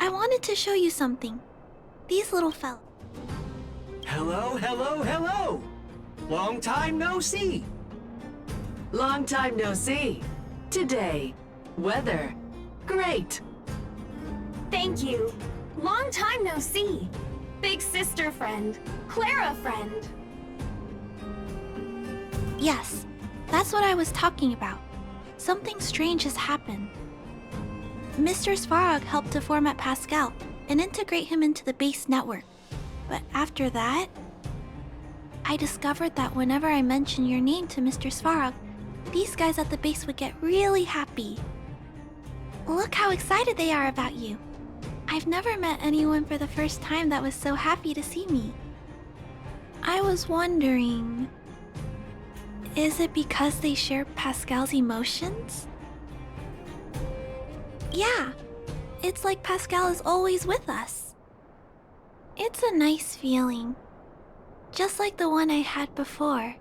I wanted to show you something. These little fellas. Hello, hello, hello! Long time no see! Long time no see. Today, weather, great. Thank you. Long time no see. Big sister friend, Clara friend. Yes, that's what I was talking about. Something strange has happened. Mr. Svarog helped to format Pascal and integrate him into the base network. But after that, I discovered that whenever I mention your name to Mr. Svarog, these guys at the base would get really happy. Look how excited they are about you. I've never met anyone for the first time that was so happy to see me. I was wondering, is it because they share Pascal's emotions? Yeah, it's like Pascal is always with us. It's a nice feeling, just like the one I had before.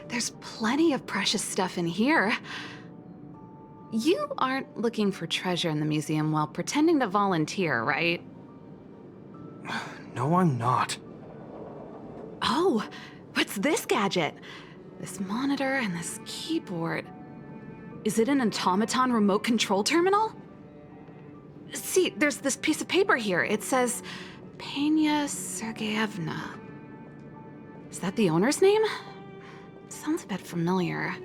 There's plenty of precious stuff in here. You aren't looking for treasure in the museum while pretending to volunteer, right? No, I'm not. Oh, what's this gadget? This monitor and this keyboard. Is it an automaton remote control terminal? See, there's this piece of paper here. It says, Pena Sergeyevna. Is that the owner's name? Sounds a bit familiar.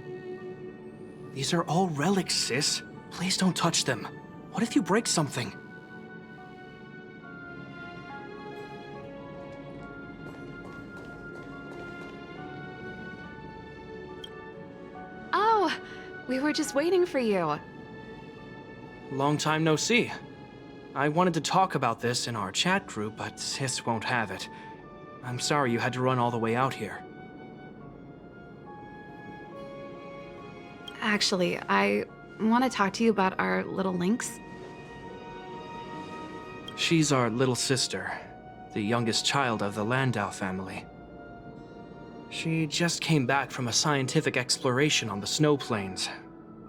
These are all relics, sis. Please don't touch them. What if you break something? Oh, we were just waiting for you. Long time no see. I wanted to talk about this in our chat group, but sis won't have it. I'm sorry you had to run all the way out here. Actually, I want to talk to you about our little Lynx. She's our little sister, the youngest child of the Landau family. She just came back from a scientific exploration on the snow plains,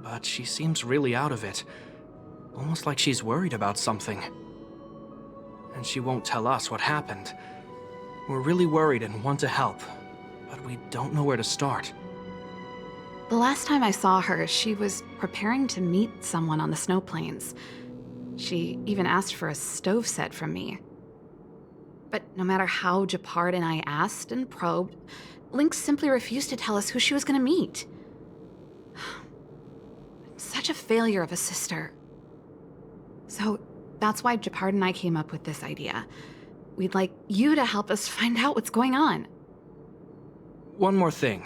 but she seems really out of it, almost like she's worried about something. And she won't tell us what happened. We're really worried and want to help, but we don't know where to start. The last time I saw her, she was preparing to meet someone on the snow plains. She even asked for a stove set from me. But no matter how Japard and I asked and probed, Lynx simply refused to tell us who she was going to meet. Such a failure of a sister. So that's why Japard and I came up with this idea. We'd like you to help us find out what's going on. One more thing.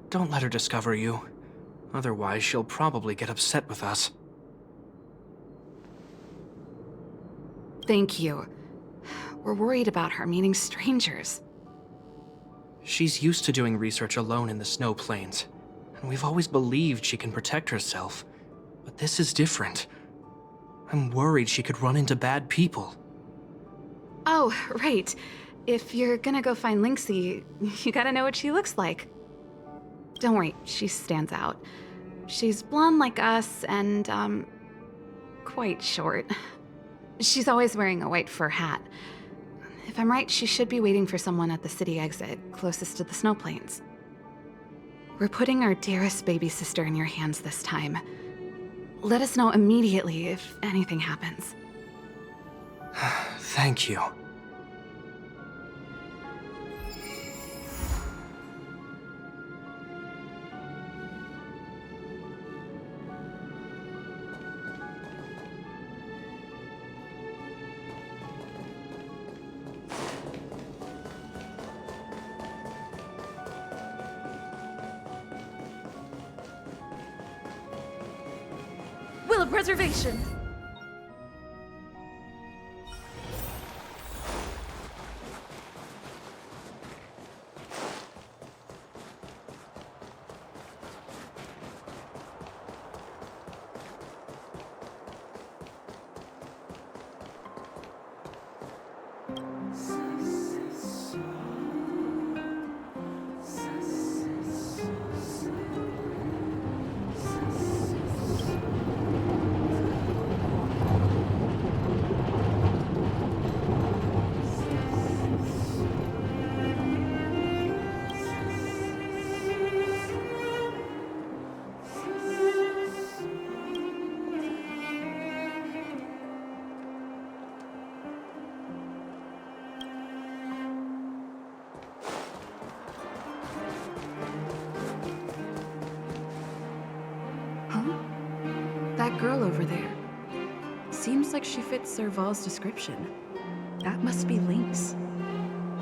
Don't let her discover you. Otherwise, she'll probably get upset with us. Thank you. We're worried about her meeting strangers. She's used to doing research alone in the snow plains, and we've always believed she can protect herself. But this is different. I'm worried she could run into bad people. Oh, right. If you're gonna go find Lynxie, you gotta know what she looks like. Don't worry, she stands out. She's blonde like us and, quite short. She's always wearing a white fur hat. If I'm right, she should be waiting for someone at the city exit, closest to the snow plains. We're putting our dearest baby sister in your hands this time. Let us know immediately if anything happens. Thank you. Will of Preservation! That girl over there. Seems like she fits Serval's description. That must be Lynx.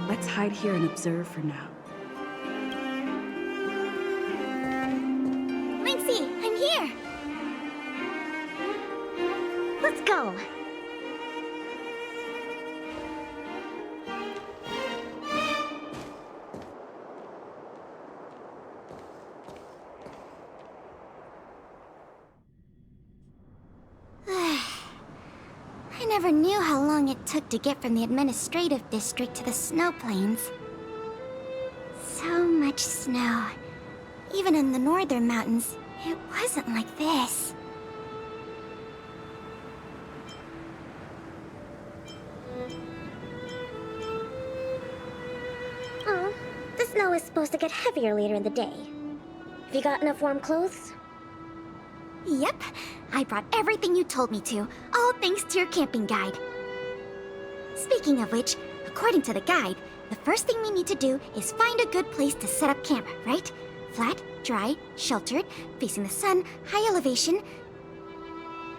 Let's hide here and observe for now. Lynxie, I'm here! Let's go! I never knew how long it took to get from the administrative district to the snow plains. So much snow. Even in the northern mountains, it wasn't like this. Oh, the snow is supposed to get heavier later in the day. Have you got enough warm clothes? Yep, I brought everything you told me to, all thanks to your camping guide. Speaking of which, according to the guide, the first thing we need to do is find a good place to set up camp, right? Flat, dry, sheltered, facing the sun, high elevation.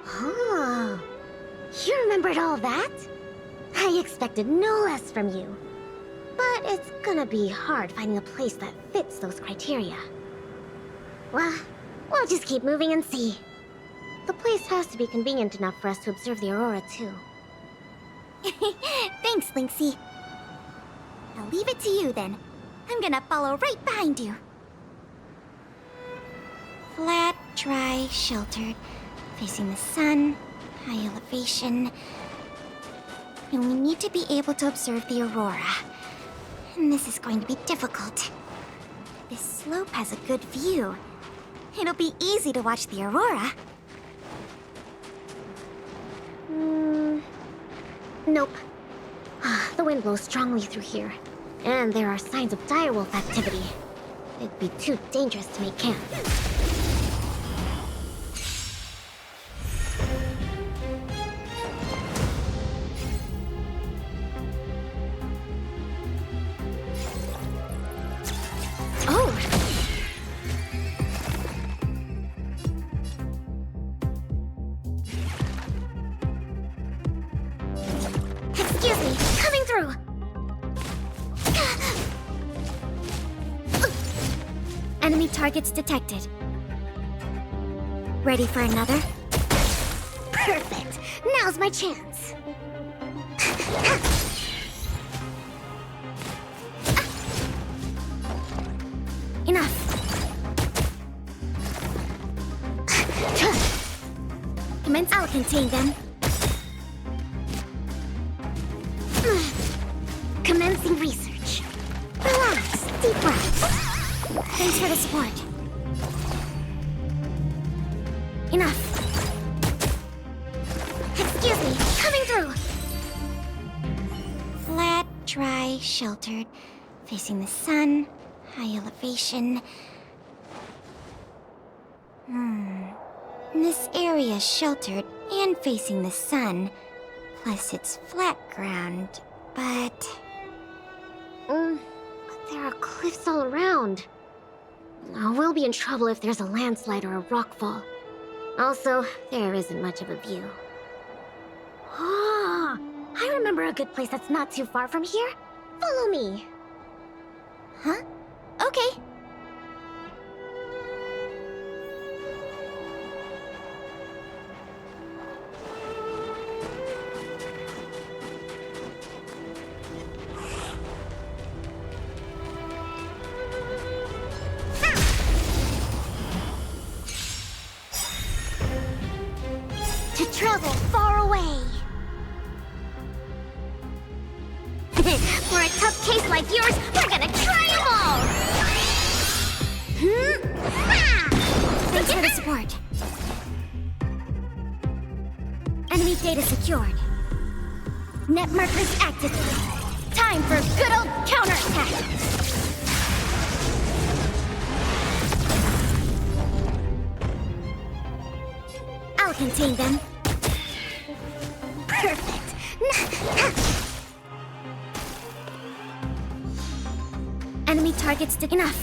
Oh, you remembered all that? I expected no less from you. But it's gonna be hard finding a place that fits those criteria. Well, we'll just keep moving and see. The place has to be convenient enough for us to observe the aurora, too. Thanks, Lynxie. I'll leave it to you, then. I'm gonna follow right behind you. Flat, dry, sheltered, facing the sun, high elevation. And we need to be able to observe the aurora. And this is going to be difficult. This slope has a good view. It'll be easy to watch the aurora. Nope. The wind blows strongly through here. And there are signs of direwolf activity. It'd be too dangerous to make camp. Oh! Excuse me, coming through! Enemy targets detected. Ready for another? Perfect! Now's my chance! Enough! Commence. I'll contain them. Commencing research. Relax, deep breaths. Thanks for the support. Enough. Excuse me, coming through. Flat, dry, sheltered, facing the sun, high elevation. This area is sheltered and facing the sun, plus it's flat ground, but there are cliffs all around. We'll be in trouble if there's a landslide or a rockfall. Also, there isn't much of a view. Ah, I remember a good place that's not too far from here. Follow me. Huh? Okay. To travel far away. For a tough case like yours, we're gonna try them all! Thanks for the support. Enemy data secured. Net markers activated. Time for a good old counterattack! I'll contain them. Perfect. Enemy targets to enough.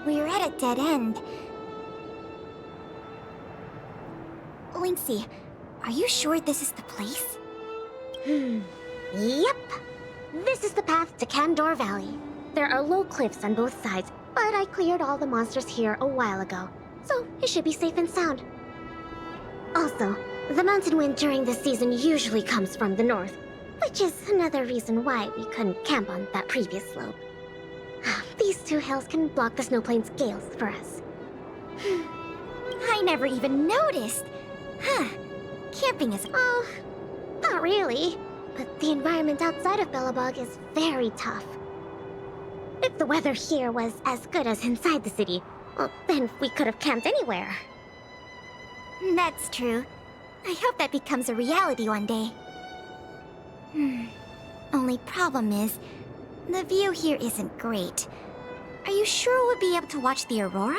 We're at a dead end. Linksy, are you sure this is the place? Yep. This is the path to Kandor Valley. There are low cliffs on both sides, but I cleared all the monsters here a while ago, so it should be safe and sound. Also, the mountain wind during this season usually comes from the north, which is another reason why we couldn't camp on that previous slope. These two hills can block the snowplains' gales for us. I never even noticed. Huh. Camping is... Oh, not really. But the environment outside of Bellabog is very tough. If the weather here was as good as inside the city, well, then we could have camped anywhere. That's true. I hope that becomes a reality one day. Only problem is, the view here isn't great. Are you sure we'll be able to watch the aurora?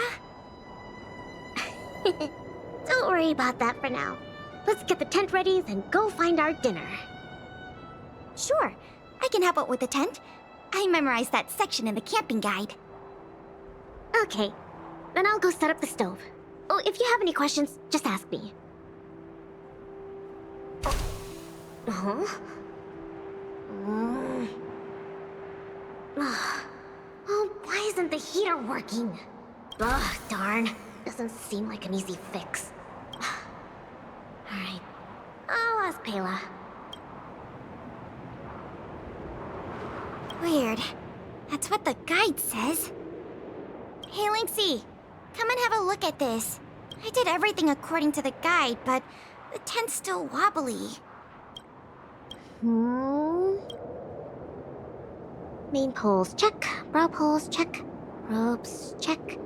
Don't worry about that for now. Let's get the tent ready, then go find our dinner. Sure, I can help out with the tent. I memorized that section in the camping guide. Okay, then I'll go set up the stove. Oh, if you have any questions, just ask me. Huh? Oh, why isn't the heater working? Ugh, darn. Doesn't seem like an easy fix. Alright, I'll ask Pela. Weird. That's what the guide says. Hey, Linksy, come and have a look at this. I did everything according to the guide, but the tent's still wobbly. Main poles, check. Brow poles, check. Ropes, check.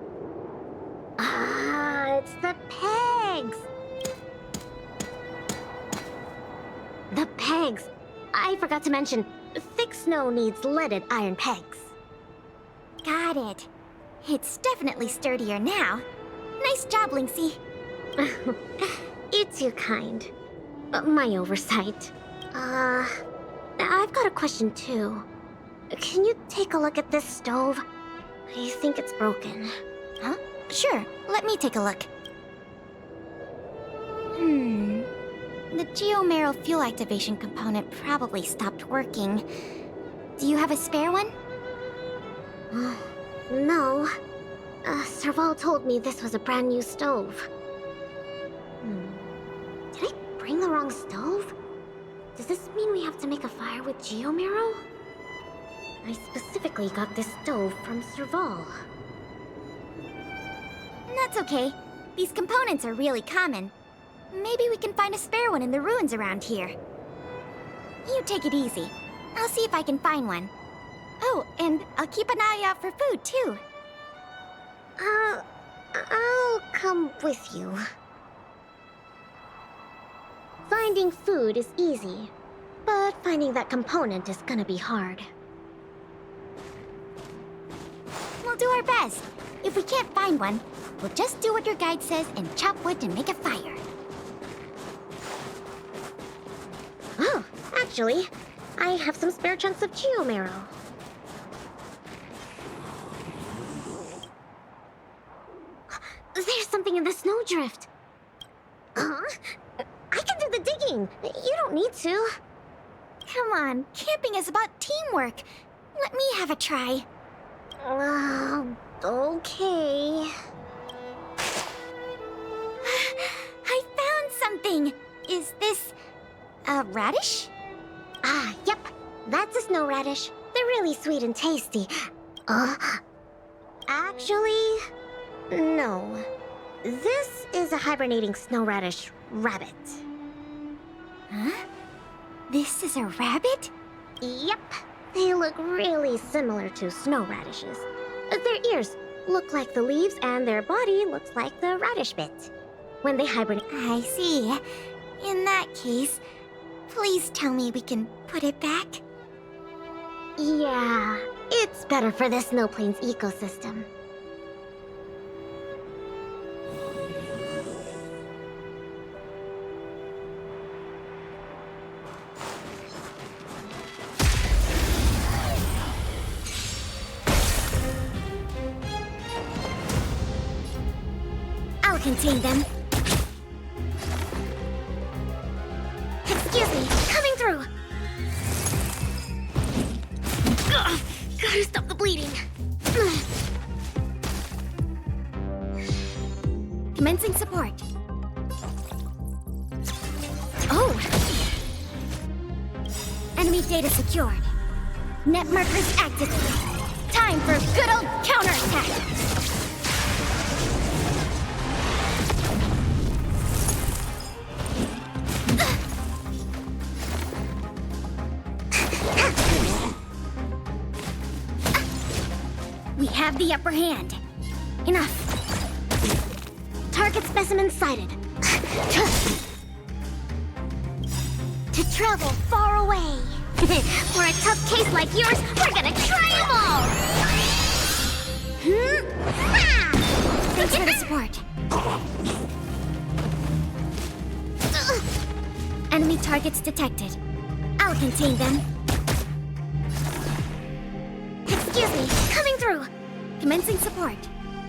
Ah, it's the pegs! The pegs! I forgot to mention, thick snow needs leaded iron pegs. Got it. It's definitely sturdier now. Nice job, Linksy. You're too kind. My oversight. I've got a question too. can you take a look at this stove? I think it's broken. Huh? Sure, let me take a look. The geomarrow fuel activation component probably stopped working. Do you have a spare one? No. Serval told me this was a brand new stove. Did I bring the wrong stove? Does this mean we have to make a fire with geomarrow? I specifically got this stove from Serval. That's okay. These components are really common. Maybe we can find a spare one in the ruins around here. You take it easy. I'll see if I can find one. Oh, and I'll keep an eye out for food, too. I'll come with you. Finding food is easy, but finding that component is gonna be hard. We'll do our best. If we can't find one, we'll just do what your guide says and chop wood to make a fire. Oh, actually, I have some spare chunks of geomarrow. There's something in the snowdrift. I can do the digging. You don't need to. Come on, camping is about teamwork. Let me have a try. Okay. I found something. Is this a radish? Yep. That's a snow radish. They're really sweet and tasty. Actually, no. This is a hibernating snow radish rabbit. Huh? This is a rabbit? Yep. They look really similar to snow radishes. Their ears look like the leaves and their body looks like the radish bit. When they hibernate... I see. In that case, please tell me we can put it back. Yeah, it's better for the Snow Plains ecosystem. I'll contain them. Excuse me, coming through. Ugh, gotta stop the bleeding. Commencing support. Oh! Enemy data secured. Net markers activated. Time for a good old counterattack! We have the upper hand. Enough. Target specimen sighted. To travel far away. For a tough case like yours, we're gonna try them all! Thanks for the support. Enemy targets detected. I'll contain them. Excuse me, coming through. Commencing support.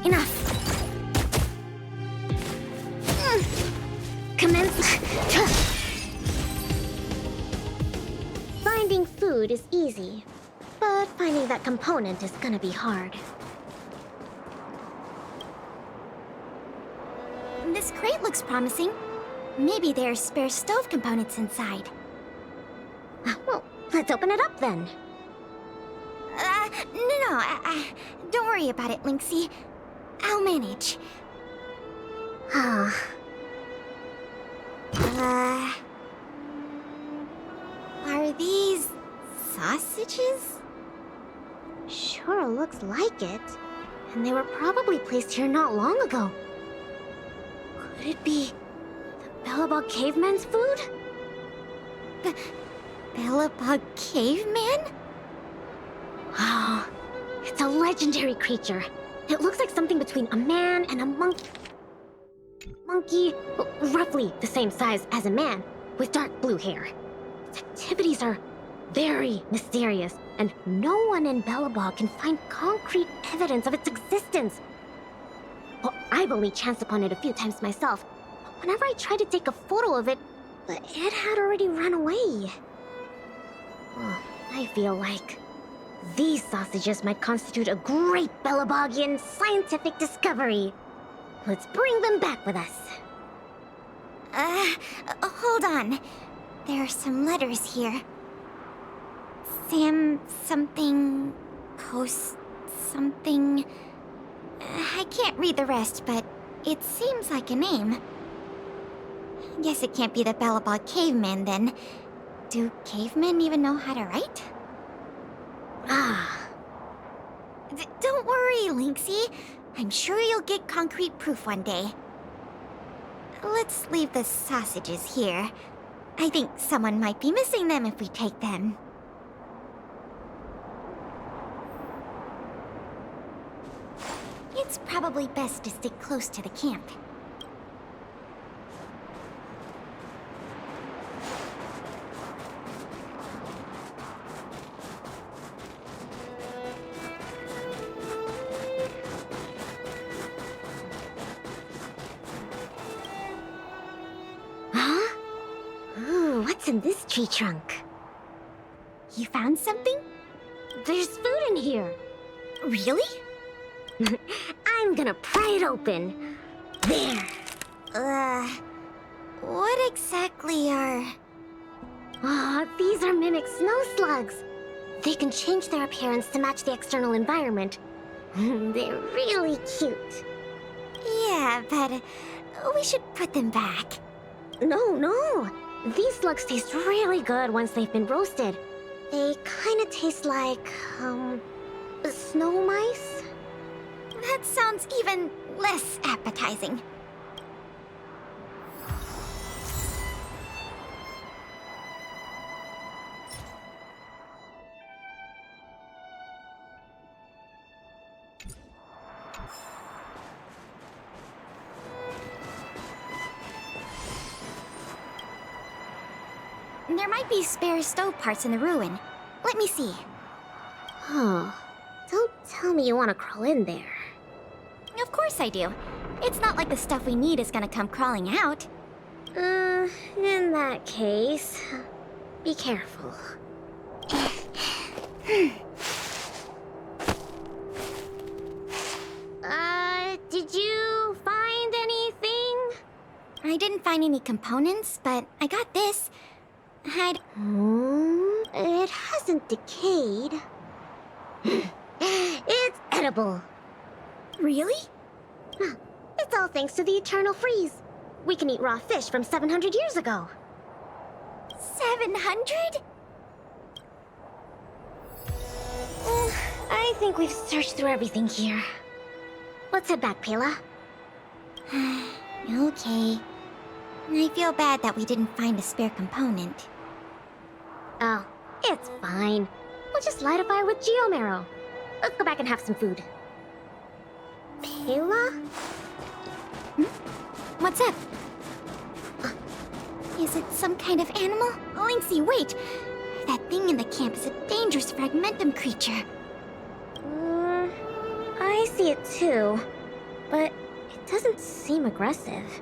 Enough. Commence. Finding food is easy, but finding that component is gonna be hard. This crate looks promising. Maybe there are spare stove components inside. Well, let's open it up then. No, don't worry about it, Lynxie. I'll manage. Are these sausages? Sure looks like it. And they were probably placed here not long ago. Could it be the Bellabog caveman's food? Bellabog caveman? Oh, it's a legendary creature. It looks like something between a man and a monkey. Monkey, roughly the same size as a man, with dark blue hair. Its activities are very mysterious and no one in Belobog can find concrete evidence of its existence. Well, I've only chanced upon it a few times myself. Whenever I tried to take a photo of it, it had already run away. Oh, I feel like these sausages might constitute a great Belobogian scientific discovery. Let's bring them back with us. Hold on. There are some letters here. Sam something... Coast something... I can't read the rest, but it seems like a name. Guess it can't be the Belobog caveman, then. Do cavemen even know how to write? Don't worry, Lynxie. I'm sure you'll get concrete proof one day. Let's leave the sausages here. I think someone might be missing them if we take them. It's probably best to stick close to the camp. Huh? Ooh, what's in this tree trunk? You found something? There's food in here. Really? I'm gonna pry it open. There. What exactly are... These are mimic snow slugs. They can change their appearance to match the external environment. They're really cute. Yeah, but we should put them back. No. These slugs taste really good once they've been roasted. They kinda taste like, snow mice? That sounds even less appetizing. There might be spare stove parts in the ruin. Let me see. Oh, don't tell me you want to crawl in there. Of course I do. It's not like the stuff we need is gonna come crawling out. In that case, be careful. Did you find anything? I didn't find any components, but I got this. It hasn't decayed. It's edible. Really? It's all thanks to the eternal freeze. We can eat raw fish from 700 years ago. 700? I think we've searched through everything here. Let's head back, Pela. Okay. I feel bad that we didn't find a spare component. Oh, it's fine. We'll just light a fire with geomarrow. Let's go back and have some food. Pela? What's up? Is it some kind of animal? Lynxie, wait! That thing in the camp is a dangerous fragmentum creature. I see it too. But it doesn't seem aggressive.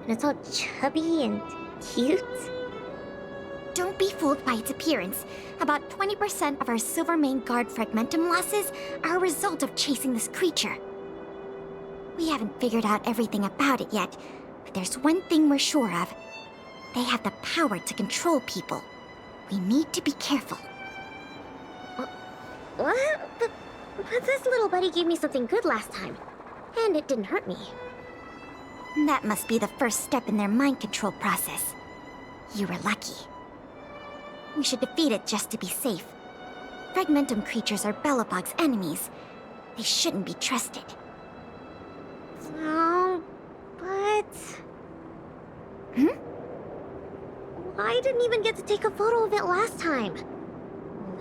And it's all chubby and cute. Don't be fooled by its appearance. About 20% of our Silvermane Guard fragmentum losses are a result of chasing this creature. We haven't figured out everything about it yet, but there's one thing we're sure of. They have the power to control people. We need to be careful. What? But this little buddy gave me something good last time. And it didn't hurt me. That must be the first step in their mind control process. You were lucky. We should defeat it just to be safe. Fragmentum creatures are Belobog's enemies. They shouldn't be trusted. Oh, but... I didn't even get to take a photo of it last time.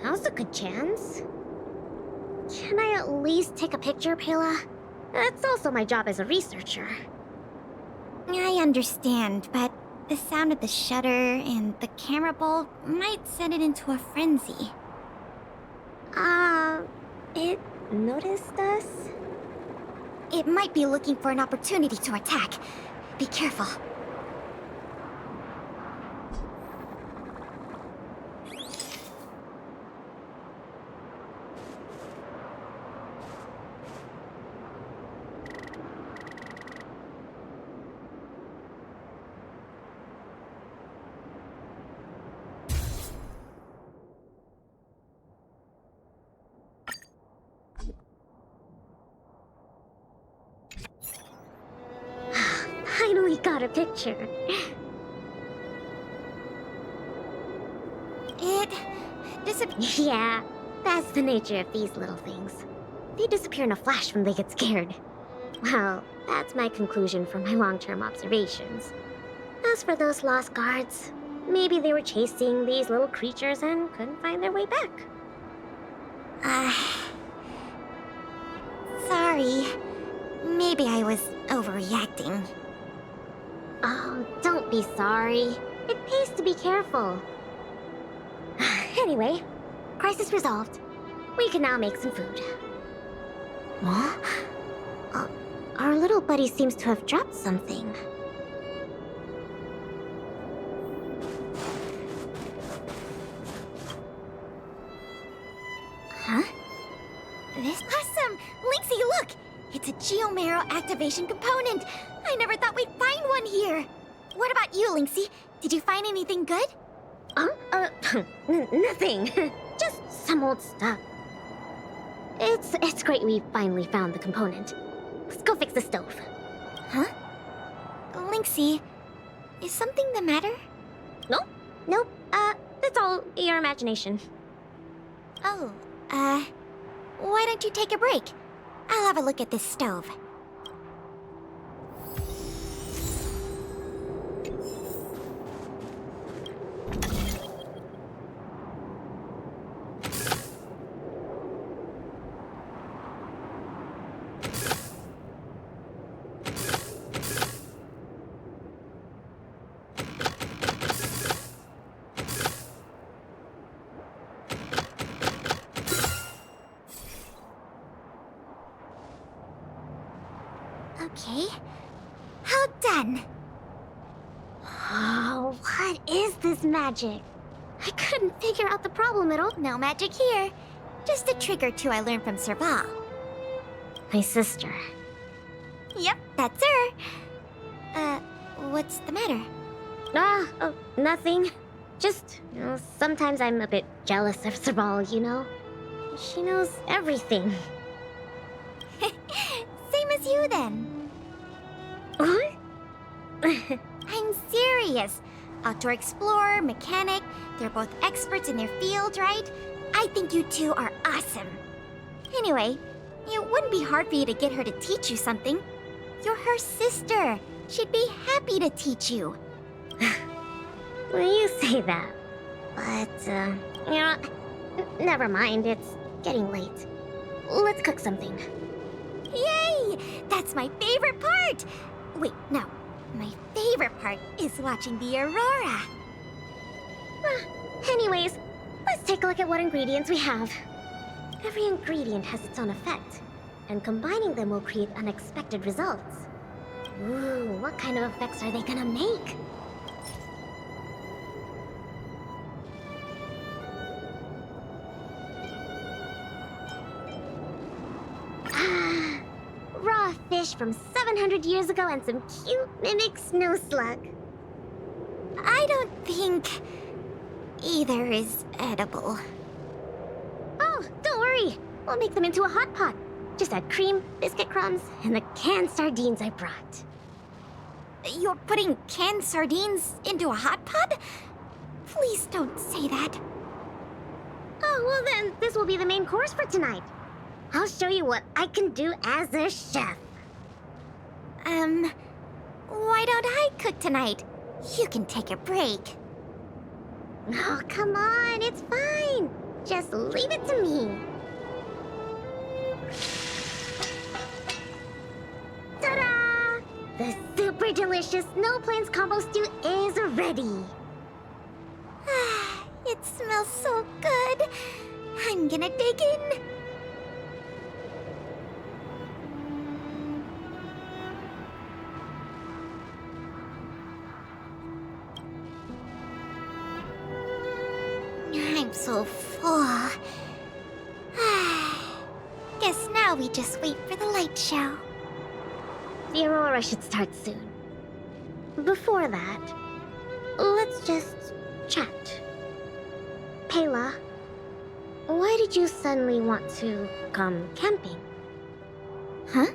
Now's a good chance. Can I at least take a picture, Pela? That's also my job as a researcher. I understand, but the sound of the shutter and the camera bulb might send it into a frenzy. It noticed us? It might be looking for an opportunity to attack. Be careful. Finally got a picture. It disappeared. Yeah, that's the nature of these little things. They disappear in a flash when they get scared. Well, that's my conclusion from my long-term observations. As for those lost guards, maybe they were chasing these little creatures and couldn't find their way back. Sorry. Maybe I was overreacting. Oh, don't be sorry. It pays to be careful. Anyway, crisis resolved. We can now make some food. Huh? Our little buddy seems to have dropped something. Huh? This awesome! Lynxie, look! It's a Geomarrow activation component! I never thought we'd find one here! What about you, Lynxie? Did you find anything good? Nothing. Just some old stuff. It's great we finally found the component. Let's go fix the stove. Huh? Lynxie, is something the matter? Nope. That's all your imagination. Oh, why don't you take a break? I'll have a look at this stove. Okay. How done? Oh, what is this magic? I couldn't figure out the problem at all. No magic here. Just a trick or two I learned from Serval. My sister. Yep, that's her. What's the matter? Nothing. Just, sometimes I'm a bit jealous of Serval, you know? She knows everything. Same as you, then. What? I'm serious. Outdoor explorer, mechanic, they're both experts in their field, right? I think you two are awesome. Anyway, it wouldn't be hard for you to get her to teach you something. You're her sister. She'd be happy to teach you. Well, you say that. But, never mind. It's getting late. Let's cook something. Yay! That's my favorite part! Wait, no. My favorite part is watching the aurora. Anyways, let's take a look at what ingredients we have. Every ingredient has its own effect, and combining them will create unexpected results. Ooh, what kind of effects are they gonna make? Raw fish from 700 years ago and some cute mimic snow slug. I don't think either is edible. Oh, don't worry. We'll make them into a hot pot. Just add cream, biscuit crumbs, and the canned sardines I brought. You're putting canned sardines into a hot pot? Please don't say that. Oh, well then, this will be the main course for tonight. I'll show you what I can do as a chef. Why don't I cook tonight? You can take a break. Oh, come on, it's fine. Just leave it to me. Ta-da! The super delicious Snow Plains combo stew is ready. It smells so good. I'm gonna dig in. I'm so full. Guess now we just wait for the light show. The aurora should start soon. Before that, let's just chat. Pela, why did you suddenly want to come camping? Huh?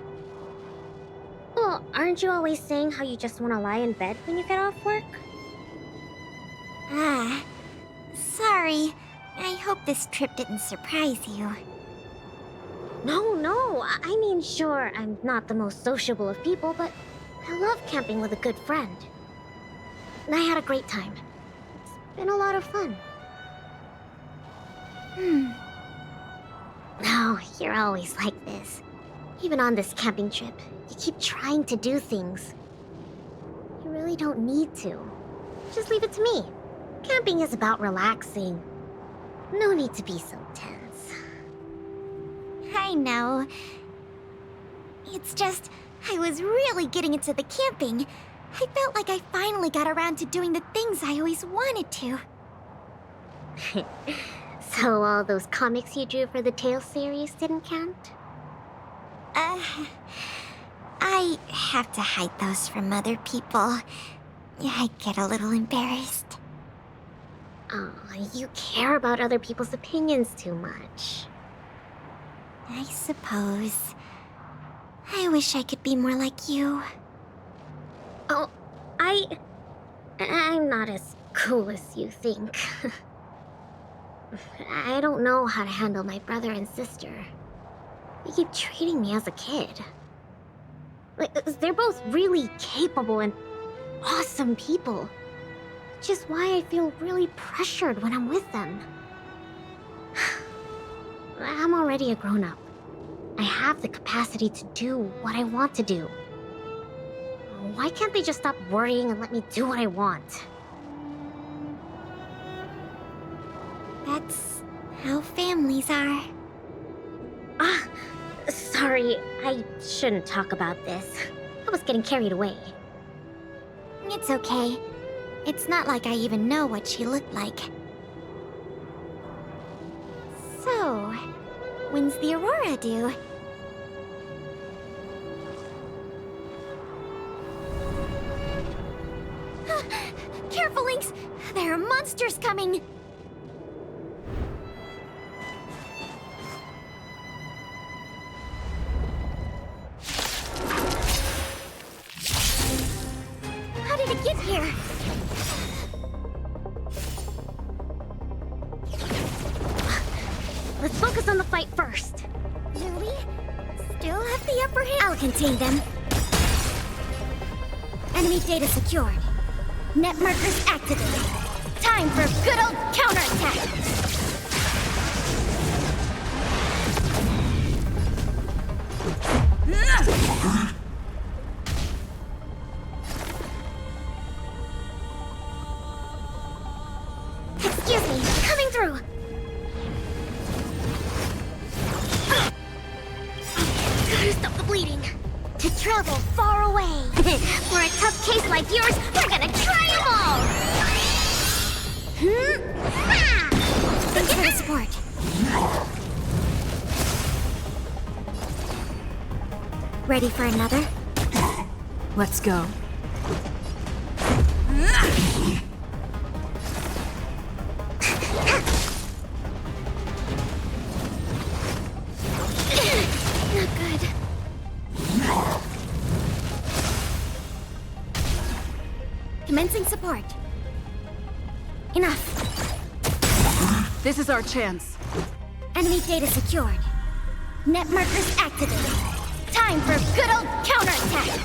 Well, aren't you always saying how you just want to lie in bed when you get off work? Sorry. I hope this trip didn't surprise you. No, I mean, sure, I'm not the most sociable of people, but I love camping with a good friend. I had a great time. It's been a lot of fun. Oh, you're always like this. Even on this camping trip, you keep trying to do things. You really don't need to. Just leave it to me. Camping is about relaxing. No need to be so tense. I know. It's just, I was really getting into the camping. I felt like I finally got around to doing the things I always wanted to. So all those comics you drew for the Tales series didn't count? I have to hide those from other people. I get a little embarrassed. Oh, you care about other people's opinions too much. I suppose. I wish I could be more like you. Oh, I'm not as cool as you think. I don't know how to handle my brother and sister. They keep treating me as a kid. Like, they're both really capable and awesome people. Which is why I feel really pressured when I'm with them. I'm already a grown-up. I have the capacity to do what I want to do. Why can't they just stop worrying and let me do what I want? That's how families are. Sorry, I shouldn't talk about this. I was getting carried away. It's okay. It's not like I even know what she looked like. So, when's the aurora due? Careful, Lynx! There are monsters coming! How did it get here? Let's focus on the fight first. Lily? Still have the upper hand? I'll contain them. Enemy data secured. Net markers activated. Time for a good old counterattack! Excuse me, coming through! Gotta stop the bleeding. To travel far away. For a tough case like yours, we're gonna try them all! Thanks for the support. Ready for another? Let's go. Not good. Commencing support. Enough. This is our chance. Enemy data secured. Net markers activated. Time for a good old counterattack!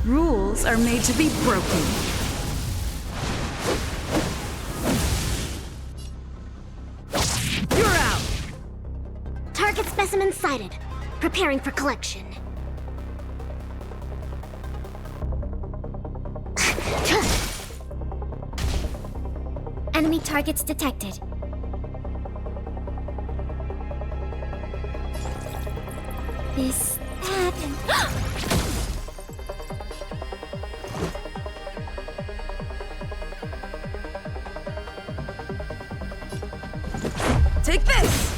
Rules are made to be broken. Target specimen sighted. Preparing for collection. Enemy targets detected. This, that, and... Take this!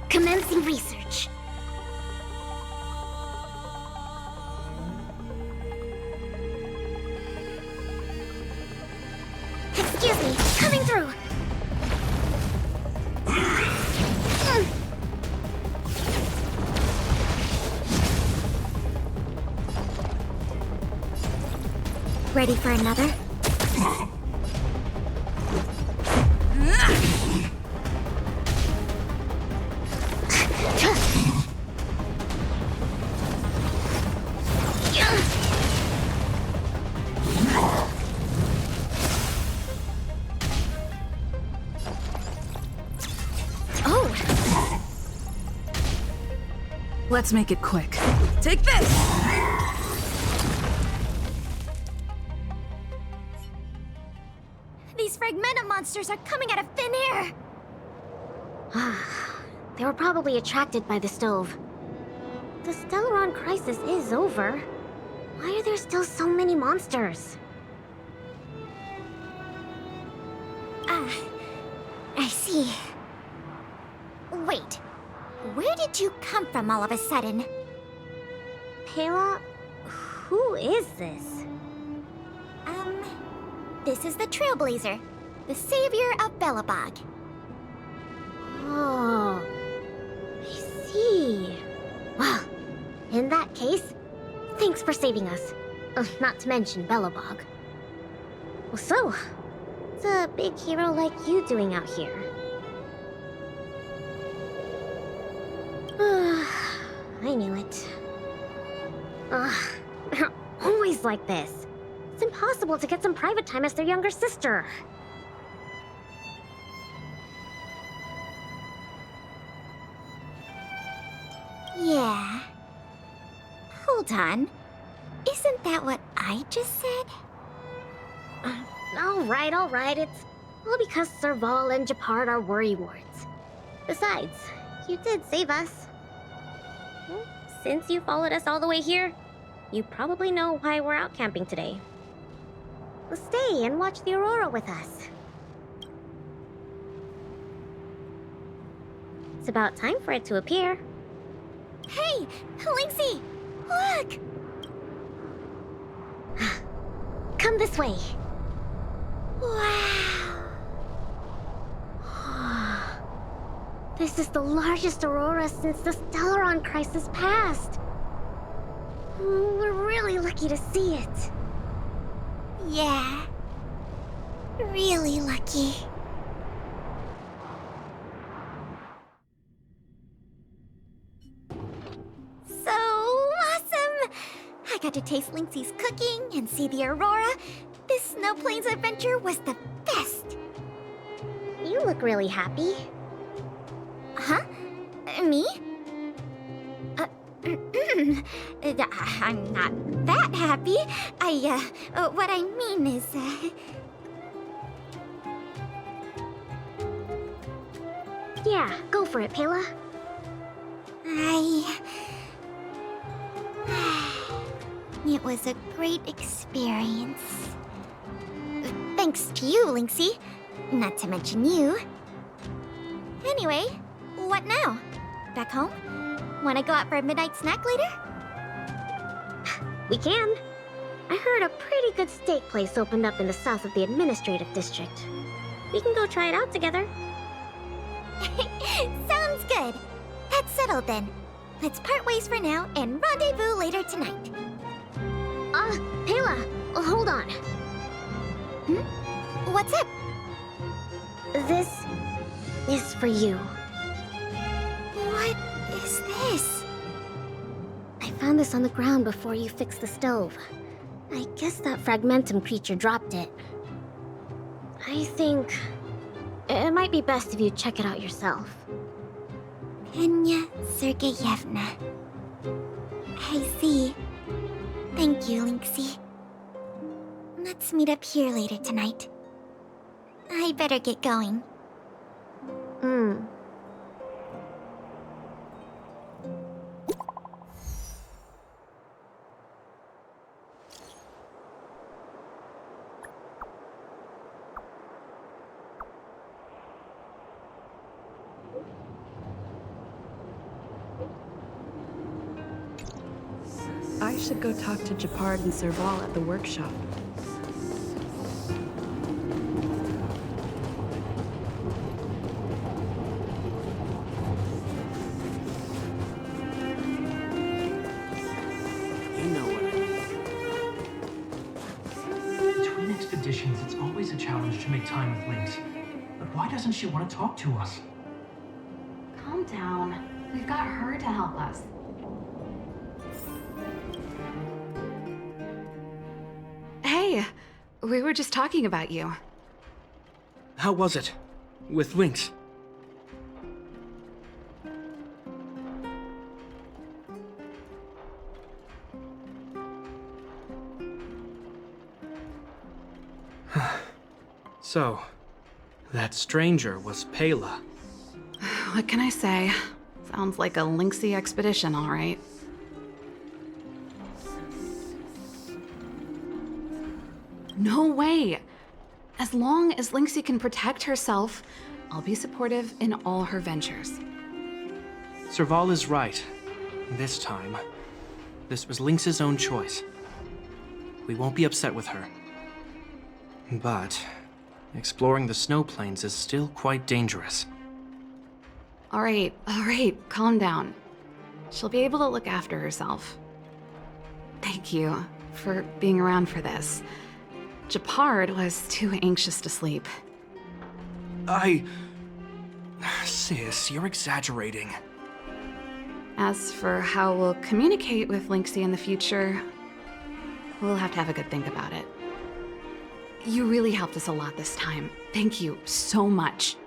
Commencing research. Excuse me, coming through. Ready for another? Let's make it quick. Take this! These fragmenta monsters are coming out of thin air! They were probably attracted by the stove. The Stellaron crisis is over. Why are there still so many monsters? I see. Wait, where did you come from all of a sudden? Pela, who is this? This is the Trailblazer, the savior of Belobog. Oh, I see. Well, in that case, thanks for saving us. Not to mention Belobog. Well, so, what's a big hero like you doing out here? I knew it. They're always like this. It's impossible to get some private time as their younger sister. Yeah. Hold on. Isn't that what I just said? All right. It's all because Serval and Japard are worrywarts. Besides, you did save us. Well, since you followed us all the way here, you probably know why we're out camping today. Well, stay and watch the aurora with us. It's about time for it to appear. Hey, Linksy! Look! Come this way. Wow! This is the largest aurora since the Stellaron crisis passed. We're really lucky to see it. Yeah. Really lucky. So awesome! I got to taste Linksy's cooking and see the aurora. This Snow Plains adventure was the best. You look really happy. Huh? Me? I'm not that happy. What I mean is, Yeah, go for it, Pela. It was a great experience. Thanks to you, Linksy. Not to mention you. Anyway, what now? Back home? Wanna go out for a midnight snack later? We can. I heard a pretty good steak place opened up in the south of the administrative district. We can go try it out together. Sounds good. That's settled then. Let's part ways for now and rendezvous later tonight. Pela, hold on. What's up? This is for you. What is this? I found this on the ground before you fixed the stove. I guess that fragmentum creature dropped it. I think It might be best if you check it out yourself. Penya Sergeyevna. I see. Thank you, Linksy. Let's meet up here later tonight. I better get going. I should go talk to Japard and Serval at the workshop. You know what I mean. Between expeditions, it's always a challenge to make time with Lynx. But why doesn't she want to talk to us? Calm down. We've got her to help us. Hey, we were just talking about you. How was it? With Lynx? So, that stranger was Pela. What can I say? Sounds like a Lynxy expedition, all right. No way! As long as Lynxy can protect herself, I'll be supportive in all her ventures. Serval is right. This time, this was Lynx's own choice. We won't be upset with her. But exploring the snow plains is still quite dangerous. All right, calm down. She'll be able to look after herself. Thank you for being around for this. Japard was too anxious to sleep. Sis, you're exaggerating. As for how we'll communicate with Lynxy in the future, we'll have to have a good think about it. You really helped us a lot this time. Thank you so much.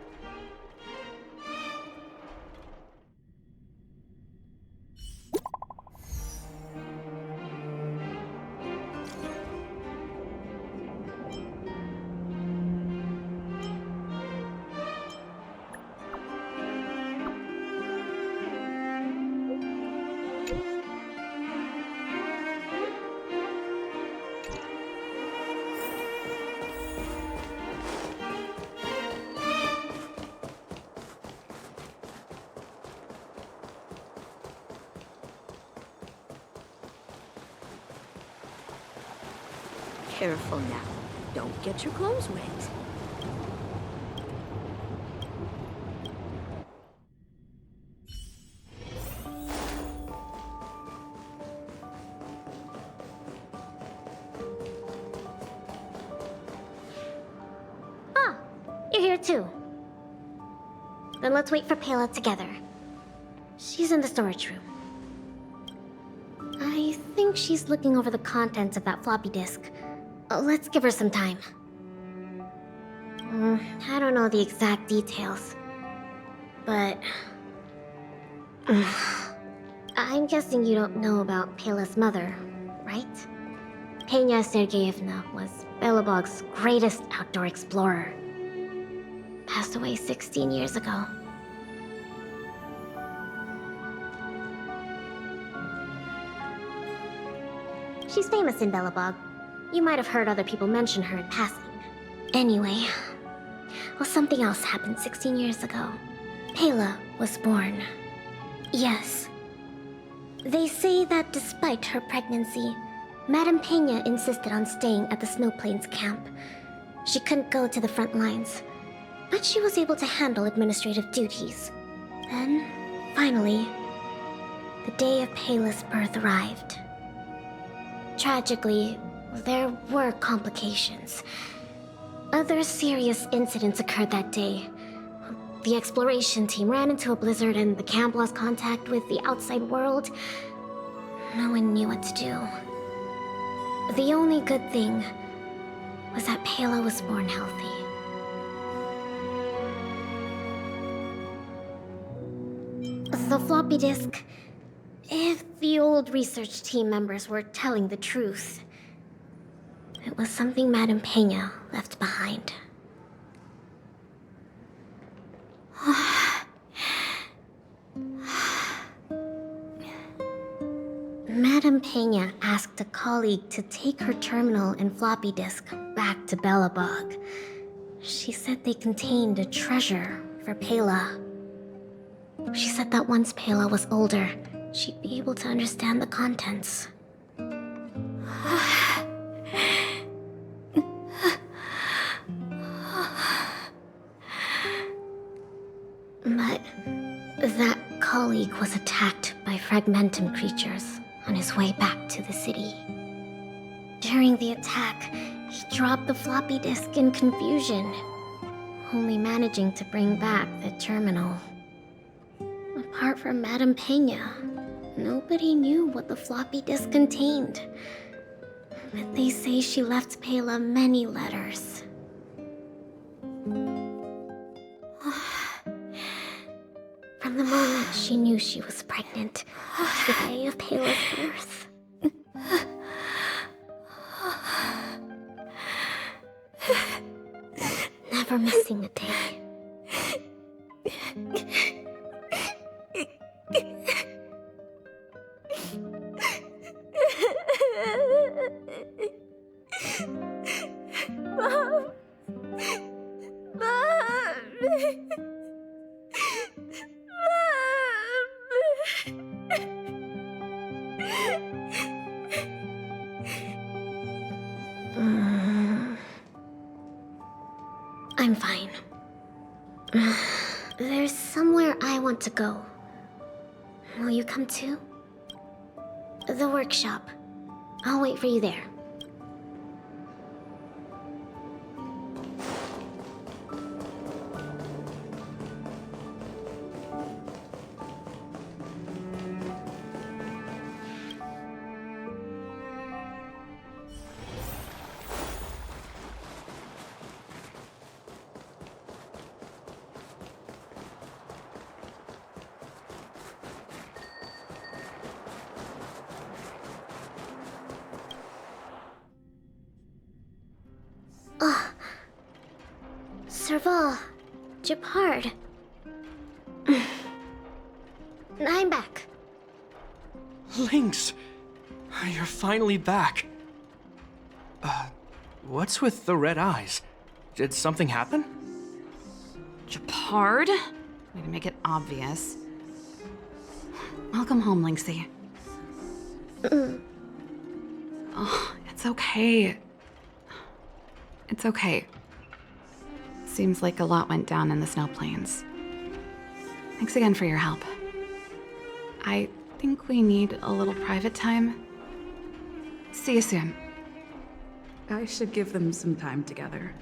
Careful now. Don't get your clothes wet. Ah, you're here too. Then let's wait for Pela together. She's in the storage room. I think she's looking over the contents of that floppy disk. Let's give her some time. I don't know the exact details, but I'm guessing you don't know about Pela's mother, right? Penya Sergeyevna was Belobog's greatest outdoor explorer. Passed away 16 years ago. She's famous in Belobog. You might have heard other people mention her in passing. Anyway, well, something else happened 16 years ago. Pela was born. Yes. They say that despite her pregnancy, Madame Pena insisted on staying at the Snow Plains camp. She couldn't go to the front lines, but she was able to handle administrative duties. Then, finally, the day of Pela's birth arrived. Tragically, there were complications. Other serious incidents occurred that day. The exploration team ran into a blizzard and the camp lost contact with the outside world. No one knew what to do. The only good thing was that Pela was born healthy. The floppy disk. If the old research team members were telling the truth, it was something Madame Pena left behind. Madame Pena asked a colleague to take her terminal and floppy disk back to Belobog. She said they contained a treasure for Pela. She said that once Pela was older, she'd be able to understand the contents. But that colleague was attacked by fragmentum creatures on his way back to the city. During the attack, he dropped the floppy disk in confusion, only managing to bring back the terminal. Apart from Madame Pena, nobody knew what the floppy disk contained. But they say she left Pela many letters. From the moment she knew she was pregnant to the day of Pela's birth. Never missing a day. Mom! I'm fine. There's somewhere I want to go. Will you come too? The workshop. I'll wait for you there. Serval, Japard. I'm back. Lynx! You're finally back. What's with the red eyes? Did something happen? Japard? Way to make it obvious. Welcome home, Lynxie. Oh, it's okay. It's okay. Seems like a lot went down in the snow plains. Thanks again for your help. I think we need a little private time. See you soon. I should give them some time together.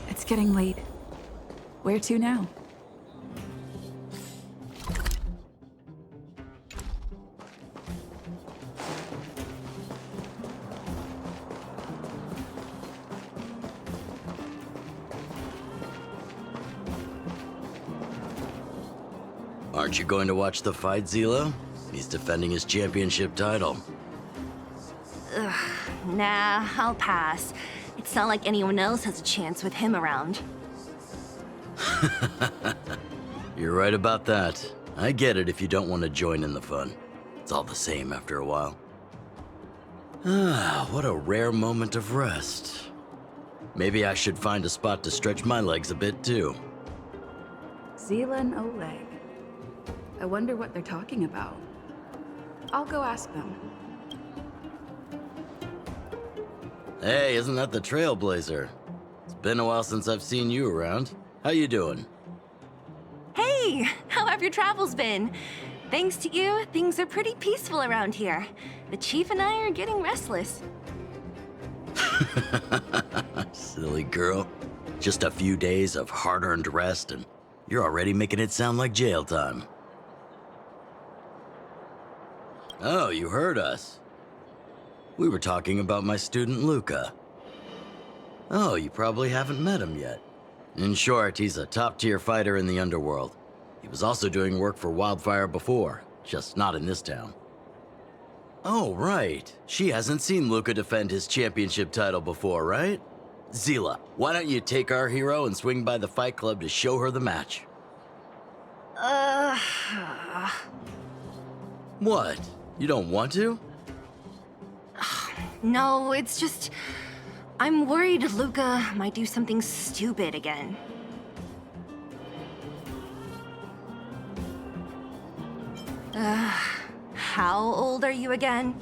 It's getting late. Where to now? Aren't you going to watch the fight, Zila? He's defending his championship title. Nah, I'll pass. It's not like anyone else has a chance with him around. You're right about that. I get it if you don't want to join in the fun. It's all the same after a while. Ah, what a rare moment of rest. Maybe I should find a spot to stretch my legs a bit too. Zila and Oleg. I wonder what they're talking about. I'll go ask them. Hey, isn't that the Trailblazer? It's been a while since I've seen you around. How you doing? Hey, how have your travels been? Thanks to you, things are pretty peaceful around here. The Chief and I are getting restless. Silly girl. Just a few days of hard-earned rest and you're already making it sound like jail time. Oh, you heard us. We were talking about my student Luca. Oh, you probably haven't met him yet. In short, he's a top-tier fighter in the underworld. He was also doing work for Wildfire before, just not in this town. Oh, right. She hasn't seen Luca defend his championship title before, right? Zila, why don't you take our hero and swing by the fight club to show her the match? What? You don't want to? No, it's just... I'm worried Luca might do something stupid again. How old are you again?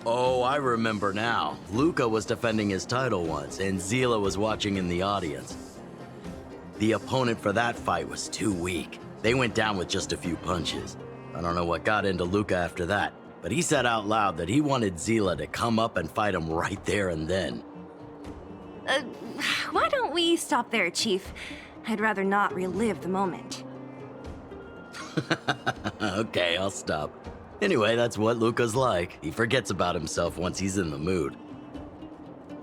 Oh, I remember now. Luca was defending his title once, and Zila was watching in the audience. The opponent for that fight was too weak. They went down with just a few punches. I don't know what got into Luca after that, but he said out loud that he wanted Zila to come up and fight him right there and then. Why don't we stop there, Chief? I'd rather not relive the moment. Okay, I'll stop. Anyway, that's what Luca's like. He forgets about himself once he's in the mood.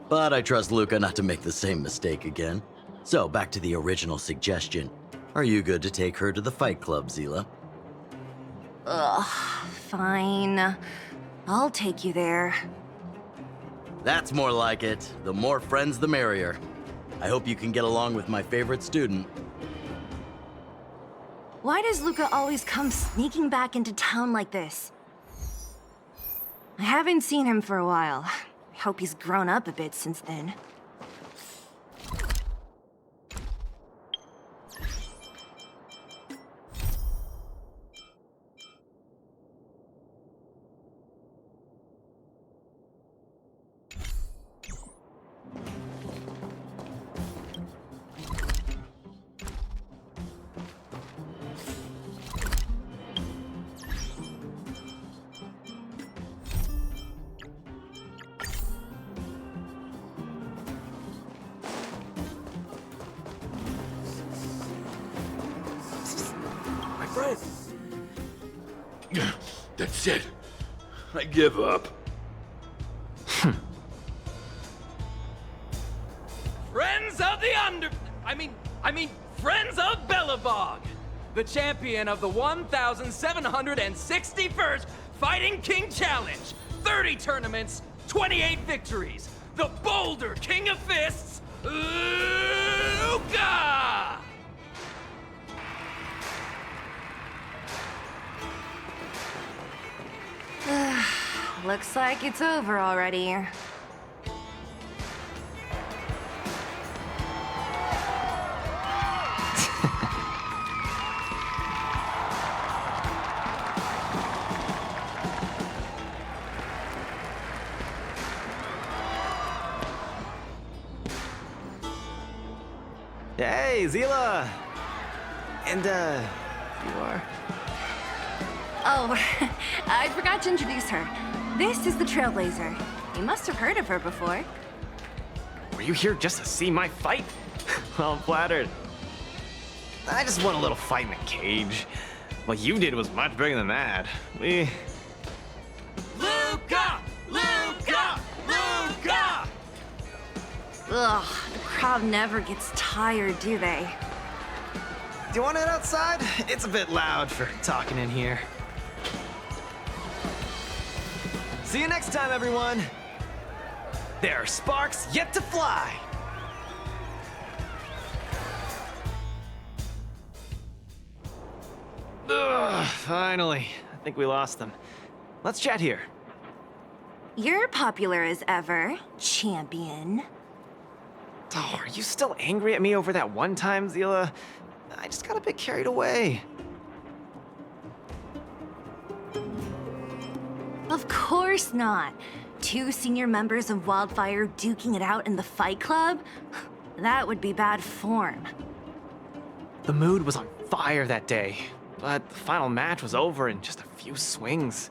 But I trust Luca not to make the same mistake again. So, back to the original suggestion. Are you good to take her to the fight club, Zila? Ugh, fine. I'll take you there. That's more like it. The more friends, the merrier. I hope you can get along with my favorite student. Why does Luca always come sneaking back into town like this? I haven't seen him for a while. I hope he's grown up a bit since then. Friend. That's it. I give up. Friends of the Friends of Belobog, the champion of the 1,761st Fighting King Challenge, 30 tournaments, 28 victories, the Boulder King of Fists, Luca! Looks like it's over already. Hey, Zila! And, you are? Oh, I forgot to introduce her. This is the Trailblazer. You must have heard of her before. Were you here just to see my fight? Well, I'm flattered. I just won a little fight in a cage. What you did was much bigger than that. Luca! Luca! Luca! Ugh, the crowd never gets tired, do they? Do you want to head outside? It's a bit loud for talking in here. See you next time, everyone! There are sparks yet to fly! Ugh, finally. I think we lost them. Let's chat here. You're popular as ever, champion. Oh, are you still angry at me over that one time, Zila? I just got a bit carried away. Of course not. 2 senior members of Wildfire duking it out in the Fight Club? That would be bad form. The mood was on fire that day, but the final match was over in just a few swings.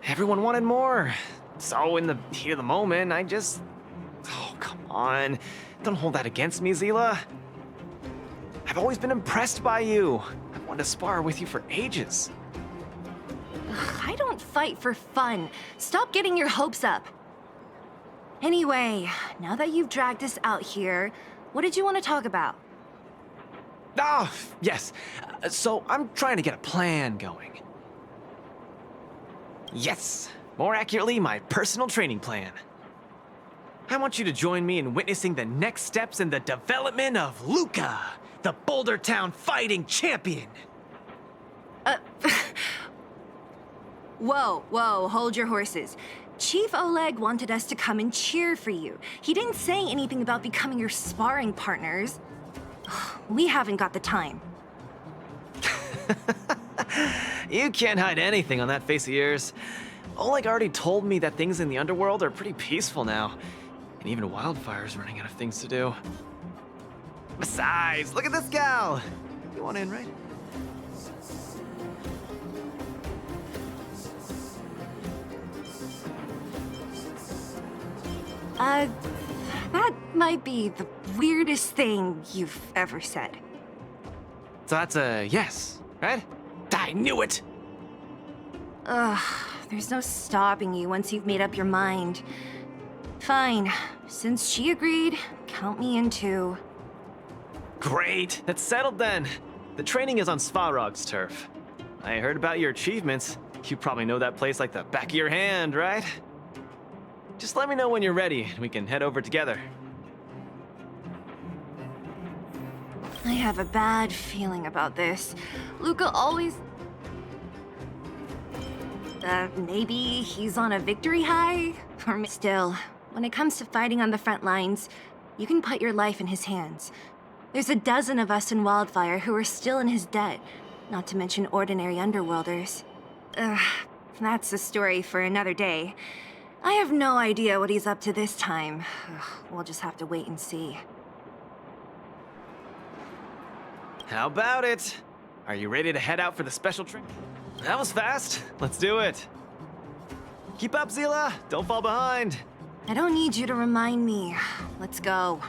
Everyone wanted more. So in the heat of the moment, I just... Oh, come on. Don't hold that against me, Zila. I've always been impressed by you. I've wanted to spar with you for ages. Ugh, I don't fight for fun. Stop getting your hopes up. Anyway, now that you've dragged us out here, what did you want to talk about? Ah, yes. So I'm trying to get a plan going. Yes. More accurately, my personal training plan. I want you to join me in witnessing the next steps in the development of Luca, the Boulder Town fighting champion. Whoa, hold your horses. Chief Oleg wanted us to come and cheer for you. He didn't say anything about becoming your sparring partners. We haven't got the time. You can't hide anything on that face of yours. Oleg already told me that things in the underworld are pretty peaceful now. And even Wildfire's running out of things to do. Besides, look at this gal! You want in, right? That might be the weirdest thing you've ever said. So that's a yes, right? I knew it! Ugh, there's no stopping you once you've made up your mind. Fine. Since she agreed, count me in too. Great, that's settled then. The training is on Svarog's turf. I heard about your achievements. You probably know that place like the back of your hand, right? Just let me know when you're ready, and we can head over together. I have a bad feeling about this. Luca always... maybe he's on a victory high? Or still, when it comes to fighting on the front lines, you can put your life in his hands. There's a dozen of us in Wildfire who are still in his debt, not to mention ordinary underworlders. That's a story for another day. I have no idea what he's up to this time. We'll just have to wait and see. How about it? Are you ready to head out for the special trip? That was fast. Let's do it. Keep up, Zila. Don't fall behind. I don't need you to remind me. Let's go.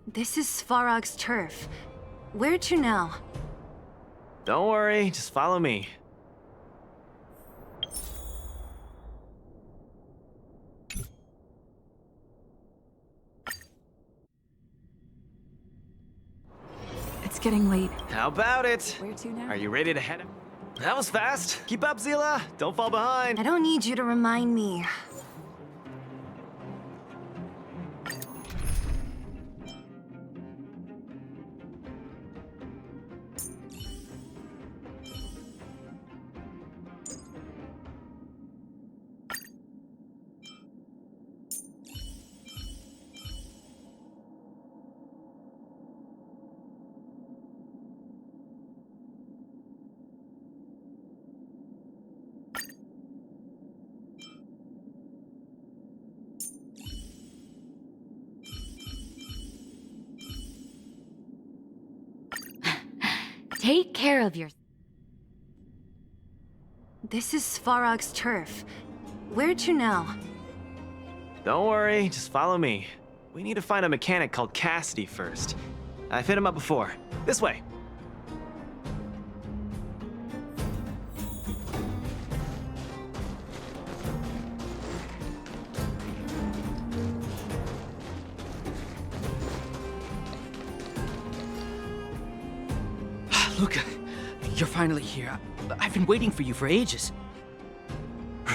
This is Svarog's turf. Where to now? Don't worry, just follow me. It's getting late. How about it? Where to now? Are you ready to head out? That was fast. Keep up, Zila. Don't fall behind. I don't need you to remind me. Take care of your... This is Svarog's turf. Where to now? Don't worry, just follow me. We need to find a mechanic called Cassidy first. I've hit him up before. This way. Luca, you're finally here. I've been waiting for you for ages.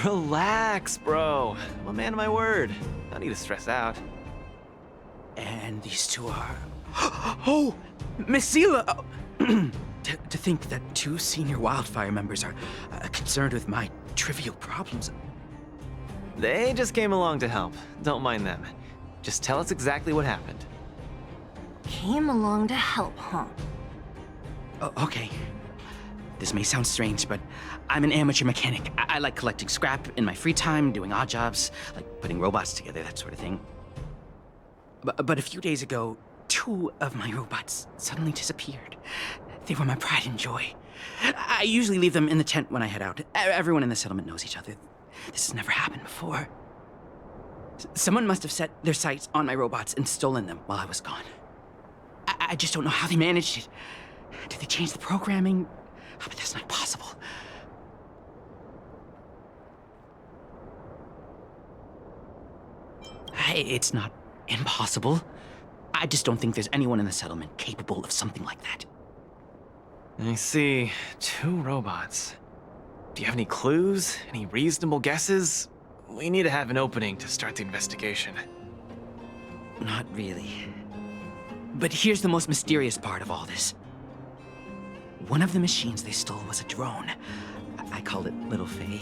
Relax, bro. I'm a man of my word. No need to stress out. And these two are... Oh! Miss Zila! To think that two senior Wildfire members are concerned with my trivial problems. They just came along to help. Don't mind them. Just tell us exactly what happened. Came along to help, huh? Okay. This may sound strange, but I'm an amateur mechanic. I like collecting scrap in my free time, doing odd jobs, like putting robots together, that sort of thing. But a few days ago, two of my robots suddenly disappeared. They were my pride and joy. I usually leave them in the tent when I head out. Everyone in the settlement knows each other. This has never happened before. Someone must have set their sights on my robots and stolen them while I was gone. I just don't know how they managed it. Did they change the programming? Oh, but that's not possible. It's not impossible. I just don't think there's anyone in the settlement capable of something like that. I see. Two robots. Do you have any clues? Any reasonable guesses? We need to have an opening to start the investigation. Not really. But here's the most mysterious part of all this. One of the machines they stole was a drone. I called it Little Faye.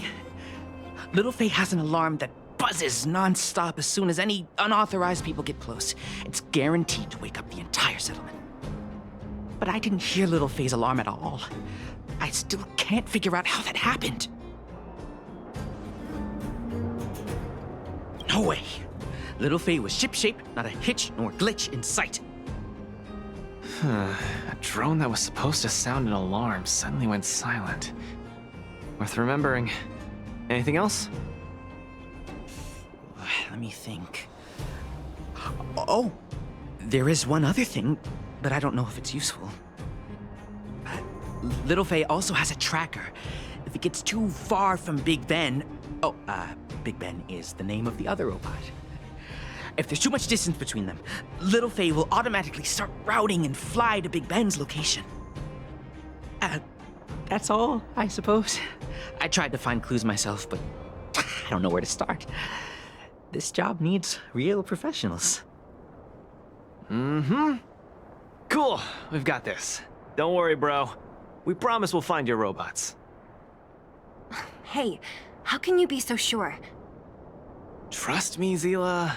Little Faye has an alarm that buzzes non-stop as soon as any unauthorized people get close. It's guaranteed to wake up the entire settlement. But I didn't hear Little Faye's alarm at all. I still can't figure out how that happened. No way. Little Faye was shipshape, not a hitch nor glitch in sight. A drone that was supposed to sound an alarm suddenly went silent. Worth remembering. Anything else? Let me think. Oh, there is one other thing, but I don't know if it's useful. Little Faye also has a tracker. If it gets too far from Big Ben... Oh, Big Ben is the name of the other robot. If there's too much distance between them, Little Faye will automatically start routing and fly to Big Ben's location. That's all, I suppose. I tried to find clues myself, but I don't know where to start. This job needs real professionals. Mm-hmm. Cool, we've got this. Don't worry, bro. We promise we'll find your robots. Hey, how can you be so sure? Trust me, Zila.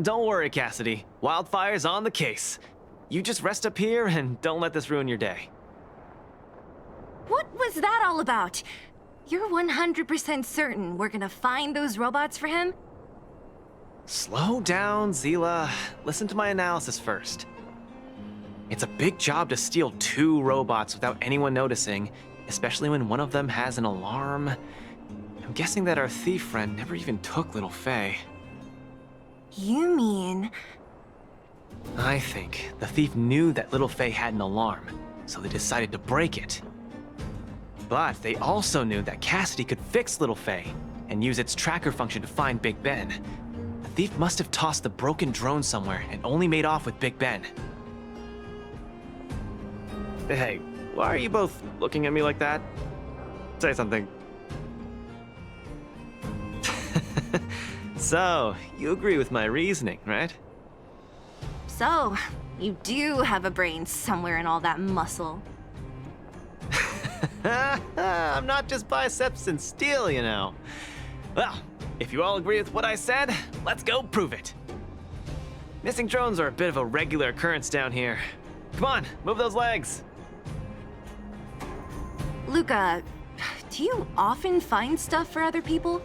Don't worry, Cassidy. Wildfire's on the case. You just rest up here and don't let this ruin your day. What was that all about? You're 100% certain we're gonna find those robots for him? Slow down, Zila. Listen to my analysis first. It's a big job to steal 2 robots without anyone noticing, especially when one of them has an alarm. I'm guessing that our thief friend never even took Little Faye. You mean... I think the thief knew that Little Faye had an alarm, so they decided to break it. But they also knew that Cassidy could fix Little Faye and use its tracker function to find Big Ben. The thief must have tossed the broken drone somewhere and only made off with Big Ben. Hey, why are you both looking at me like that? Say something. So, you agree with my reasoning, right? So, you do have a brain somewhere in all that muscle. I'm not just biceps and steel, you know. Well, if you all agree with what I said, let's go prove it. Missing drones are a bit of a regular occurrence down here. Come on, move those legs. Luca, do you often find stuff for other people?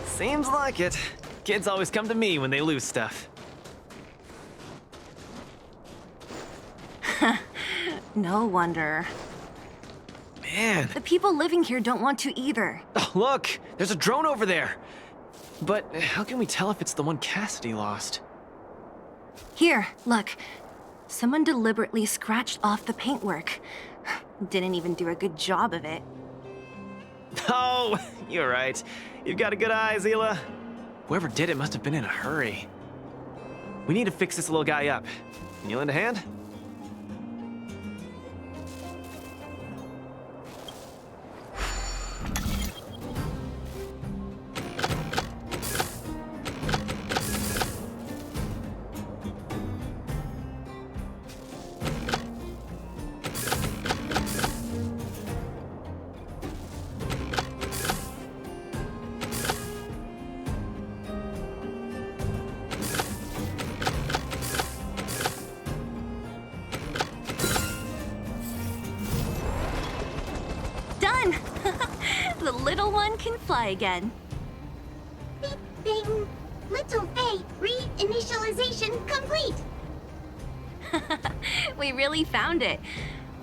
Seems like it. Kids always come to me when they lose stuff. No wonder. Man. The people living here don't want to either. Oh, look! There's a drone over there! But how can we tell if it's the one Cassidy lost? Here, look. Someone deliberately scratched off the paintwork. Didn't even do a good job of it. Oh, you're right. You've got a good eye, Zila. Whoever did it must have been in a hurry. We need to fix this little guy up. Can you lend a hand? Done! The little one can fly again. Bing, bing. Little Faye, reinitialization complete. We really found it.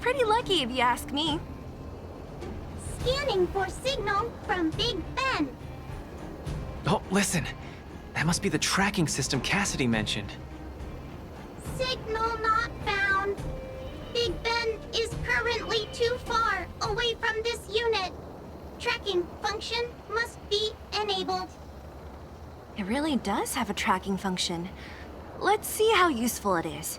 Pretty lucky if you ask me. Scanning for signal from Big Ben. Oh, listen. That must be the tracking system Cassidy mentioned. Signal not found. Big Ben is currently too far away from this unit. Tracking function must be enabled. It really does have a tracking function. Let's see how useful it is.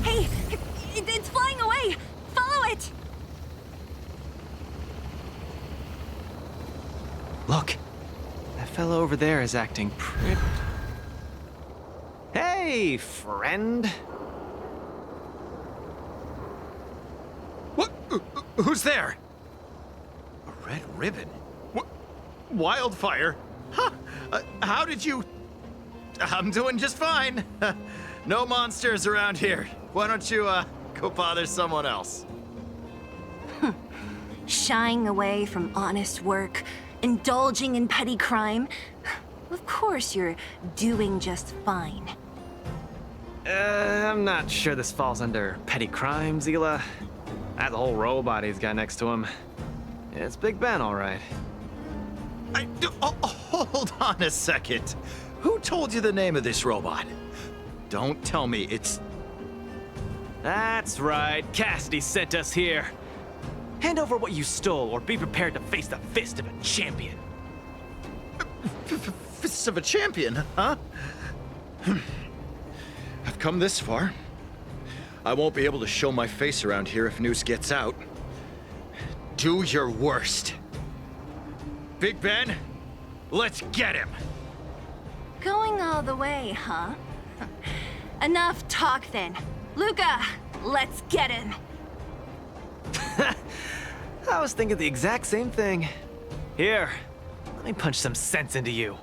Hey! It's flying away! Follow it! Look, that fellow over there is acting pretty... Hey, friend. What? Who's there? A red ribbon? What? Wildfire? Huh? How did you... I'm doing just fine. No monsters around here. Why don't you, go bother someone else? Shying away from honest work, indulging in petty crime. Of course you're doing just fine. I'm not sure this falls under petty crime, Zila. That whole robot he's got next to him. It's Big Ben, all right. Hold on a second. Who told you the name of this robot? Don't tell me it's... That's right. Cassidy sent us here. Hand over what you stole, or be prepared to face the fist of a champion. Fists of a champion, huh? I've come this far. I won't be able to show my face around here if news gets out. Do your worst. Big Ben, let's get him. Going all the way, huh? Enough talk then. Luca, let's get him. I was thinking the exact same thing. Here, let me punch some sense into you.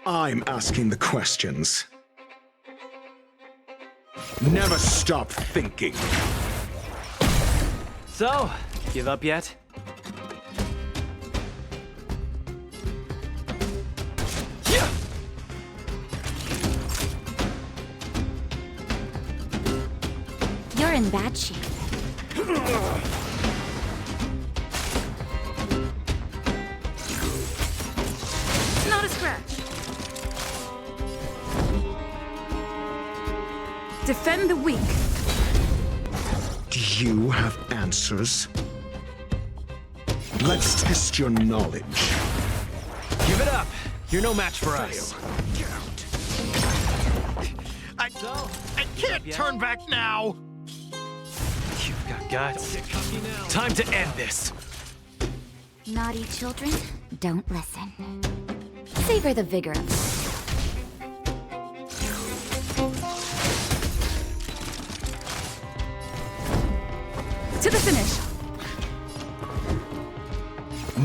I'm asking the questions. Never stop thinking. So, give up yet? You're in bad shape. Not a scratch. Defend the weak. Do you have answers? Let's test your knowledge. Give it up. You're no match for us. I can't turn back now. You've got guts. Time to end this. Naughty children, don't listen. Savor the vigor of life. To the finish.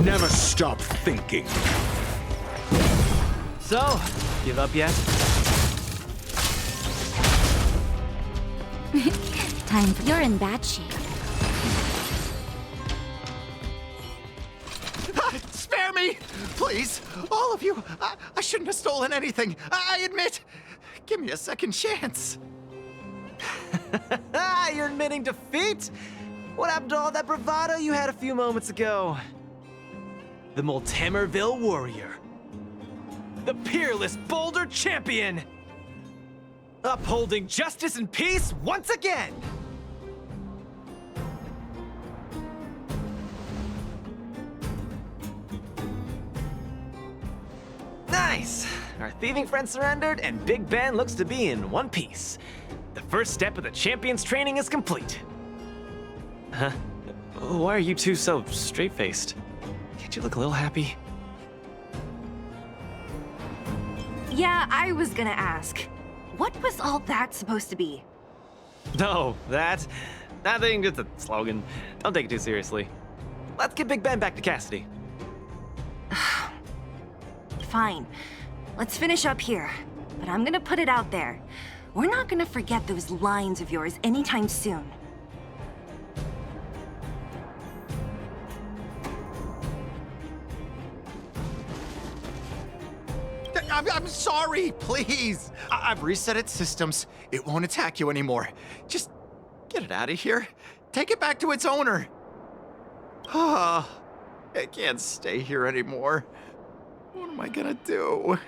Never stop thinking. So, give up yet? Time for... You're in bad shape. Spare me! Please, all of you. I shouldn't have stolen anything. I admit. Give me a second chance. You're admitting defeat? What happened to all that bravado you had a few moments ago? The Multimerville Warrior. The peerless Boulder Champion! Upholding justice and peace once again! Nice! Our thieving friend surrendered, and Big Ben looks to be in one piece. The first step of the champion's training is complete. Huh? Why are you two so straight-faced? Can't you look a little happy? Yeah, I was gonna ask. What was all that supposed to be? No, that thing, just a slogan. Don't take it too seriously. Let's get Big Ben back to Cassidy. Fine. Let's finish up here. But I'm gonna put it out there. We're not gonna forget those lines of yours anytime soon. I'm sorry, please. I've reset its systems. It won't attack you anymore. Just get it out of here. Take it back to its owner. I can't stay here anymore. What am I gonna do?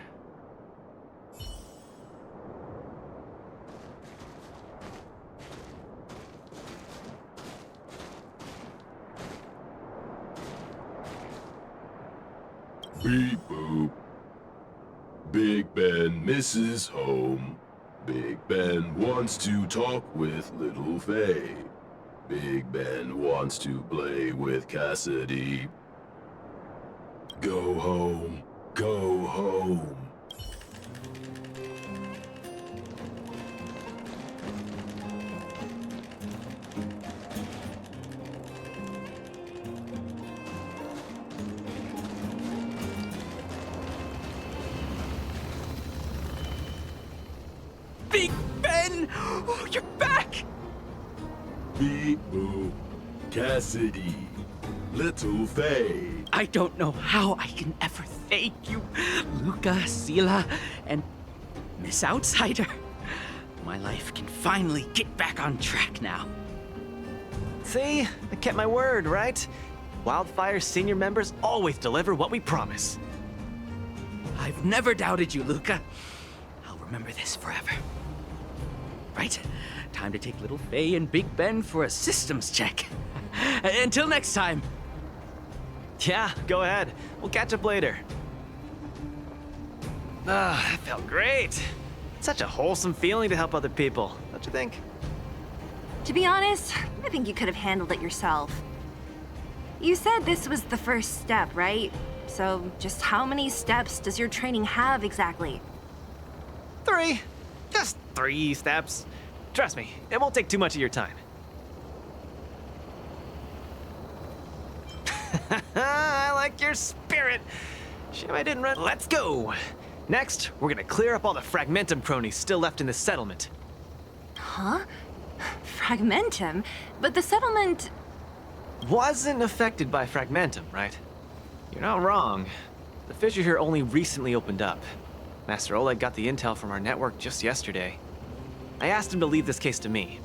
Beep boop. Big Ben misses home. Big Ben wants to talk with Little Faye. Big Ben wants to play with Cassidy. Go home. Go home. Big Ben! Oh, you're back! Beep boop. Cassidy. Little Faye. I don't know how I can ever thank you, Luca, Sila, and Miss Outsider. My life can finally get back on track now. See? I kept my word, right? Wildfire's senior members always deliver what we promise. I've never doubted you, Luca. I'll remember this forever. Right, time to take little Faye and Big Ben for a systems check. Until next time. Yeah, go ahead. We'll catch up later. Ah, that felt great. Such a wholesome feeling to help other people, don't you think? To be honest, I think you could have handled it yourself. You said this was the first step, right? So just how many steps does your training have exactly? 3. Just 3 steps. Trust me, it won't take too much of your time. I like your spirit. Shame I didn't run. Let's go. Next, we're gonna clear up all the Fragmentum cronies still left in the settlement. Huh? Fragmentum? But the settlement... Wasn't affected by Fragmentum, right? You're not wrong. The fissure here only recently opened up. Master Oleg got the intel from our network just yesterday. I asked him to leave this case to me.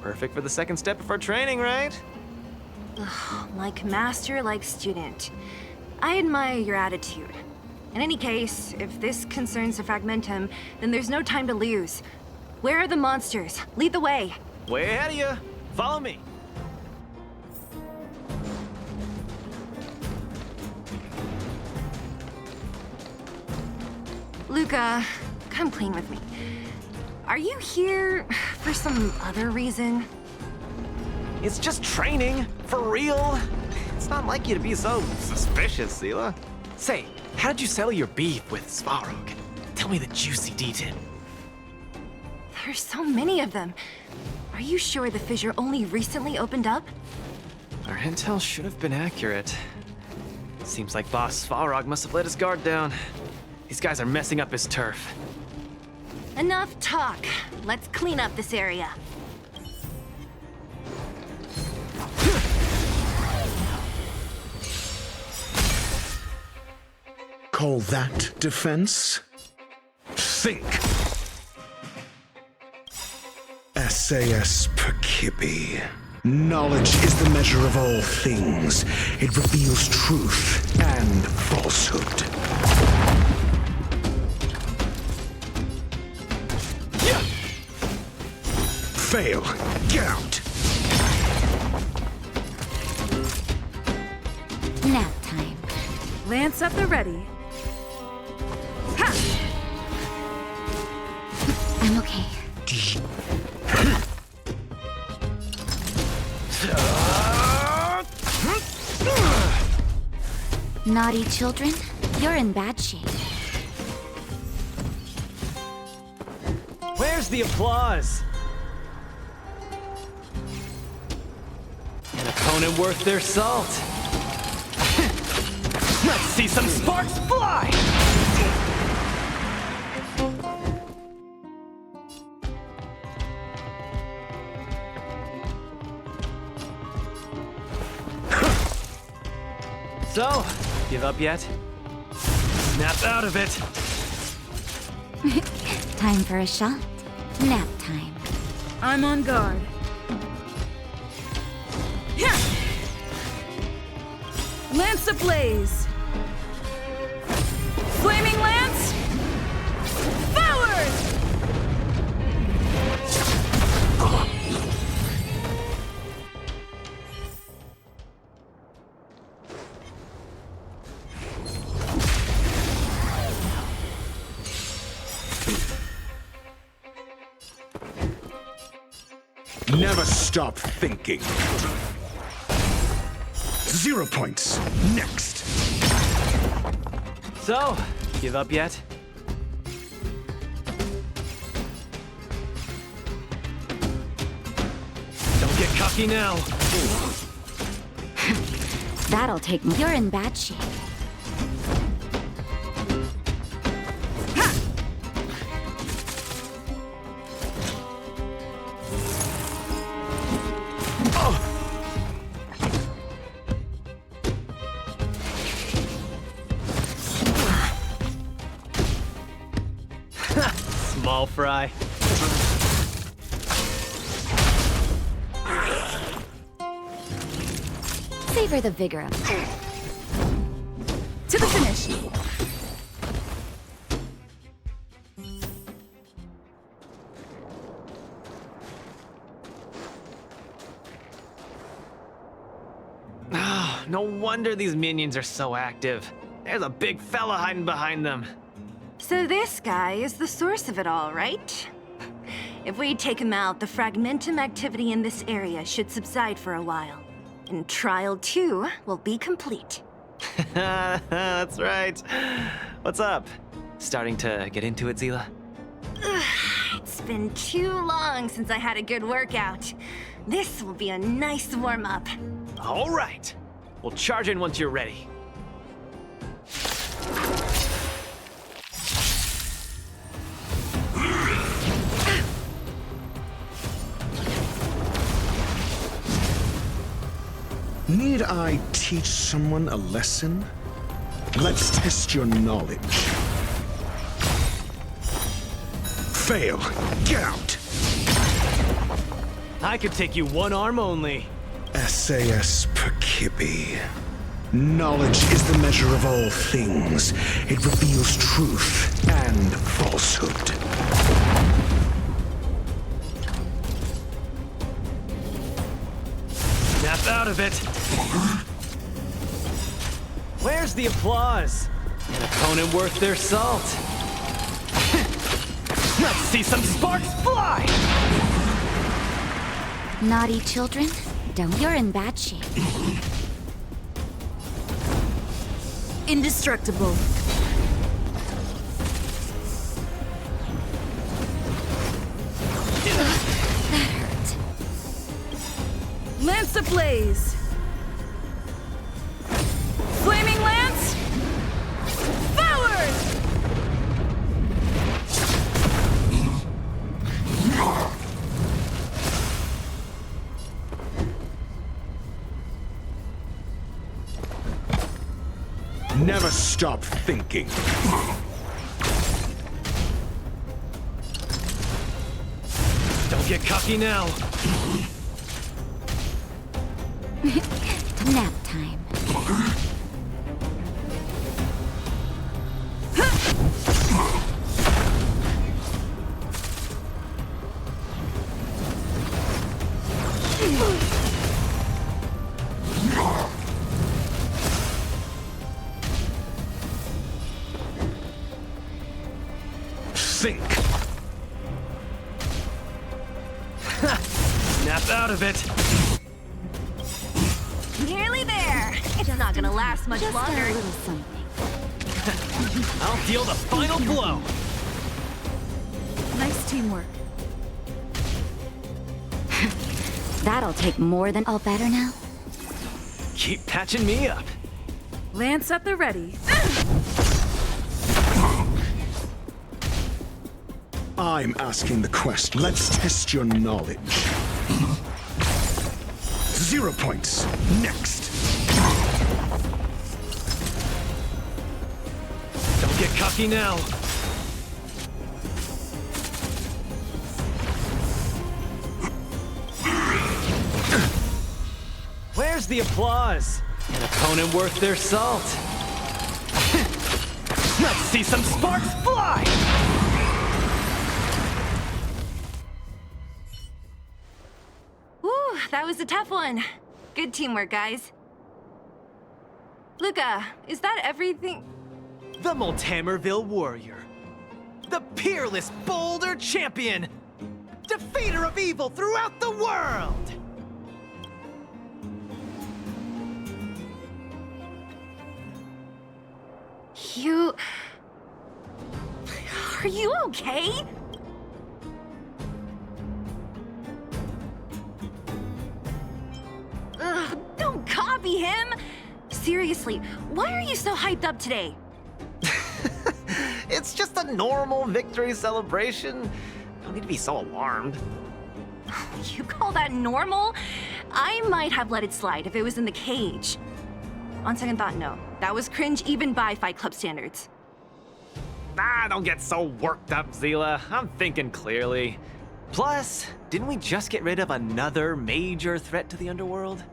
Perfect for the second step of our training, right? Ugh, like master, like student. I admire your attitude. In any case, if this concerns the Fragmentum, then there's no time to lose. Where are the monsters? Lead the way. Way ahead of you. Follow me. Luca, come clean with me. Are you here for some other reason? It's just training, for real. It's not like you to be so suspicious, Sila. Say, how did you settle your beef with Svarog? Tell me the juicy detail. There's so many of them. Are you sure the fissure only recently opened up? Our intel should have been accurate. Seems like Boss Svarog must have let his guard down. These guys are messing up his turf. Enough talk. Let's clean up this area. Call that defense? Think! SAS Perkibi. Knowledge is the measure of all things. It reveals truth and falsehood. Fail. Get out. Nap time. Lance at the ready. Ha! I'm okay. Naughty children, you're in bad shape. Where's the applause? An opponent worth their salt. Let's see some sparks fly! So, give up yet? Snap out of it! Time for a shot. Nap time. I'm on guard. Yeah! Lance ablaze! Flaming lance! Forward! Never stop thinking. 0 points. Next. So, give up yet? Don't get cocky now. That'll take me. You're in bad shape. small fry. Savor the vigor of it. To the finish. No wonder these minions are so active. There's a big fella hiding behind them. So this guy is the source of it all, right? If we take him out, the fragmentum activity in this area should subside for a while. And Trial 2 will be complete. That's right. What's up? Starting to get into it, Zila? It's been too long since I had a good workout. This will be a nice warm-up. All right. We'll charge in once you're ready. Need I teach someone a lesson? Let's test your knowledge. Fail. Get out. I could take you one arm only. SAS Perkibi. Knowledge is the measure of all things. It reveals truth and falsehood. Snap out of it. Where's the applause? An opponent worth their salt. Let's see some sparks fly! Naughty children, don't. You're in bad shape. Indestructible. That hurt. Lance ablaze. Flaming lance. Forward! Never stop thinking. Don't get cocky now. Nap time. Think. Snap out of it. Nearly there. It's not gonna last much Just longer. a little something. I'll deal the final blow. Nice teamwork. That'll take more than... All better now? Keep patching me up. Lance at the ready. I'm asking the question. Let's test your knowledge. 0 points. Next. Don't get cocky now. Where's the applause? An opponent worth their salt. Let's see some sparks fly! Whew, that was a tough one. Good teamwork, guys. Luca, is that everything? The Multamerville Warrior. The peerless Boulder Champion. Defeater of evil throughout the world. You... Are you okay? Ugh, don't copy him! Seriously, why are you so hyped up today? It's just a normal victory celebration. Don't need to be so alarmed. You call that normal? I might have let it slide if it was in the cage. On second thought, no. That was cringe even by Fight Club standards. Don't get so worked up, Zila. I'm thinking clearly. Plus, didn't we just get rid of another major threat to the underworld?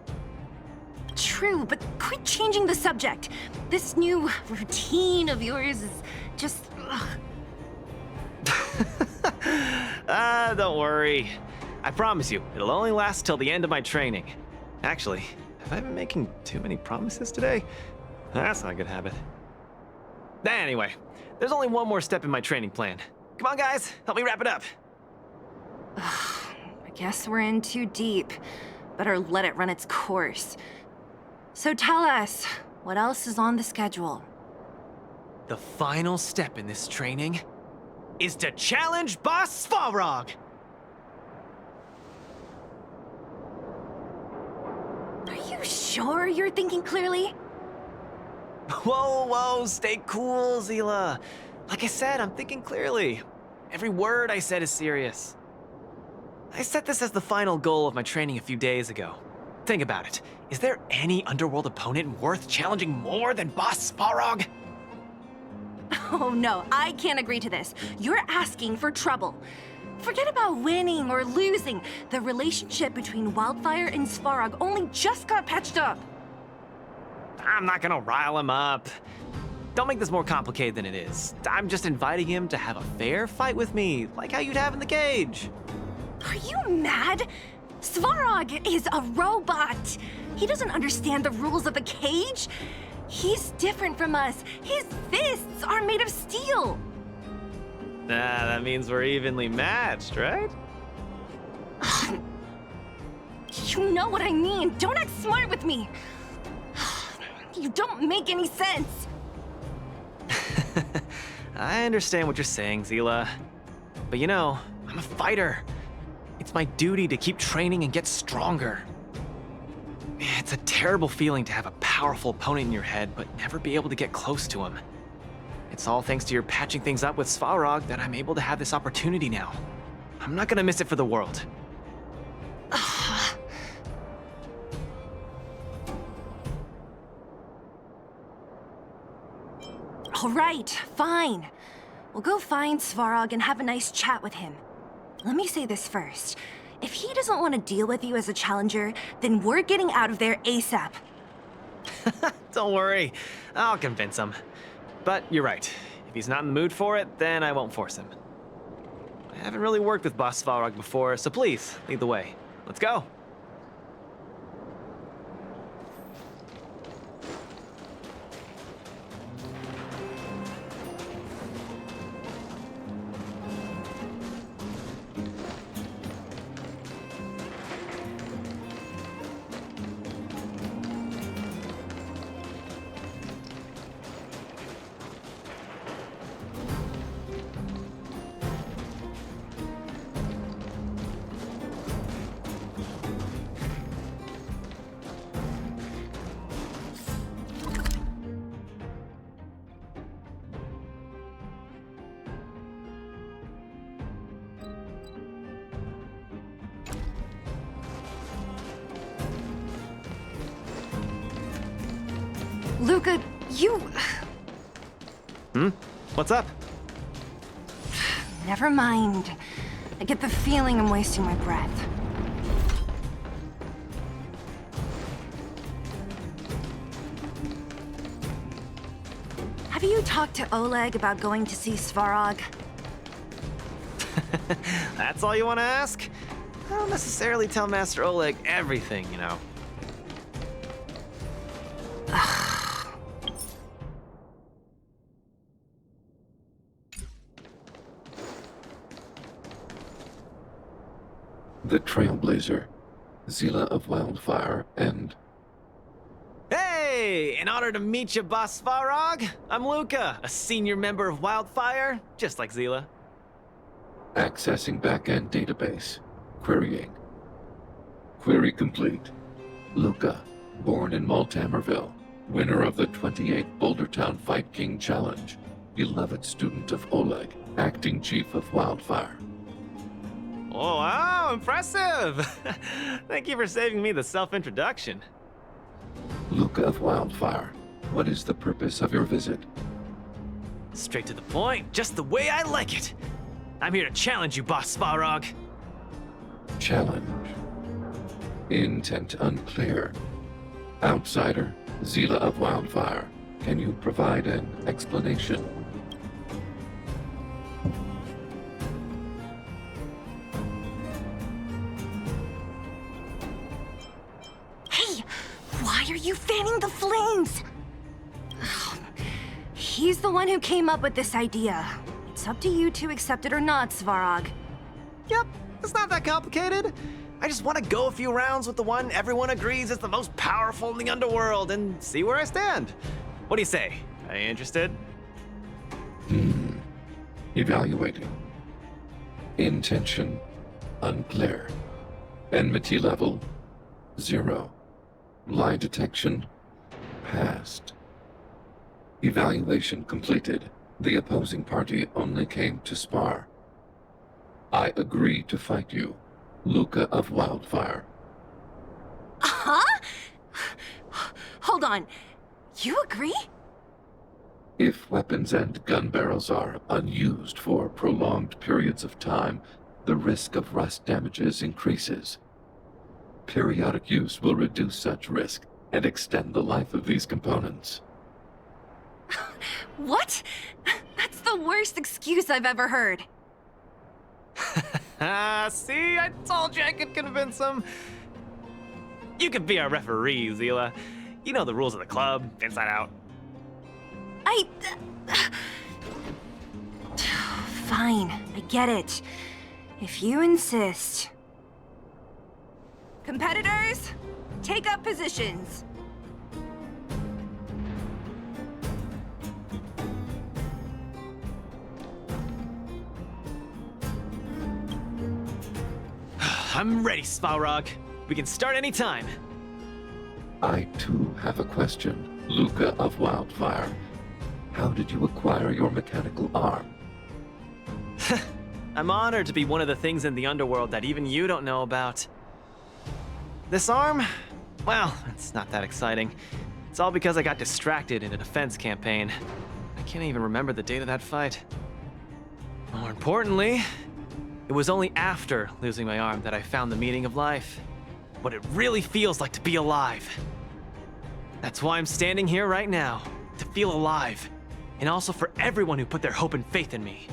True, but quit changing the subject. This new routine of yours is just... Don't worry. I promise you, it'll only last till the end of my training. Actually, have I been making too many promises today? That's not a good habit. Anyway, there's only one more step in my training plan. Come on, guys, help me wrap it up. I guess we're in too deep. Better let it run its course. So tell us, what else is on the schedule? The final step in this training is to challenge Boss Svarog! Are you sure you're thinking clearly? Whoa, stay cool, Zila. Like I said, I'm thinking clearly. Every word I said is serious. I set this as the final goal of my training a few days ago. Think about it. Is there any underworld opponent worth challenging more than Boss Svarog? Oh no, I can't agree to this. You're asking for trouble. Forget about winning or losing. The relationship between Wildfire and Svarog only just got patched up. I'm not gonna rile him up. Don't make this more complicated than it is. I'm just inviting him to have a fair fight with me, like how you'd have in the cage. Are you mad? Svarog is a robot. He doesn't understand the rules of the cage. He's different from us. His fists are made of steel. That means we're evenly matched, right? You know what I mean. Don't act smart with me. You don't make any sense. I understand what you're saying, Zila. But you know, I'm a fighter. It's my duty to keep training and get stronger. It's a terrible feeling to have a powerful opponent in your head, but never be able to get close to him. It's all thanks to your patching things up with Svarog that I'm able to have this opportunity now. I'm not gonna miss it for the world. All right, fine. We'll go find Svarog and have a nice chat with him. Let me say this first. If he doesn't want to deal with you as a challenger, then we're getting out of there ASAP. Don't worry, I'll convince him. But you're right. If he's not in the mood for it, then I won't force him. I haven't really worked with Boss Svarog before, so please, lead the way. Let's go. Luca, you... What's up? Never mind. I get the feeling I'm wasting my breath. Have you talked to Oleg about going to see Svarog? That's all you want to ask? I don't necessarily tell Master Oleg everything, you know. The Trailblazer, Zila of Wildfire, and... Hey! In honor to meet you, Boss Svarog, I'm Luca, a senior member of Wildfire, just like Zila. Accessing backend database. Querying. Query complete. Luca, born in Maltamerville, winner of the 28th Bouldertown Fight King Challenge, beloved student of Oleg, acting chief of Wildfire. Oh, wow, impressive! Thank you for saving me the self-introduction. Luca of Wildfire, what is the purpose of your visit? Straight to the point, just the way I like it. I'm here to challenge you, Boss Svarog. Challenge. Intent unclear. Outsider, Zila of Wildfire, can you provide an explanation? Hey, why are you fanning the flames? He's the one who came up with this idea. It's up to you to accept it or not, Svarog. Yep, it's not that complicated. I just want to go a few rounds with the one everyone agrees is the most powerful in the underworld and see where I stand. What do you say? Are you interested? Evaluating. Intention unclear. Enmity level 0. Lie detection passed. Evaluation completed. The opposing party only came to spar. I agree to fight you, Luca of Wildfire. Huh? Hold on. You agree? If weapons and gun barrels are unused for prolonged periods of time, the risk of rust damages increases. Periodic use will reduce such risk and extend the life of these components. What? That's the worst excuse I've ever heard. See, I told you I could convince him. You could be our referee, Zila. You know the rules of the club, inside out. Fine, I get it. If you insist. Competitors, take up positions. I'm ready, Svarog. We can start anytime. I too have a question, Luca of Wildfire. How did you acquire your mechanical arm? I'm honored to be one of the things in the underworld that even you don't know about. This arm? Well, it's not that exciting. It's all because I got distracted in a defense campaign. I can't even remember the date of that fight. More importantly, it was only after losing my arm that I found the meaning of life. What it really feels like to be alive. That's why I'm standing here right now, to feel alive. And also for everyone who put their hope and faith in me.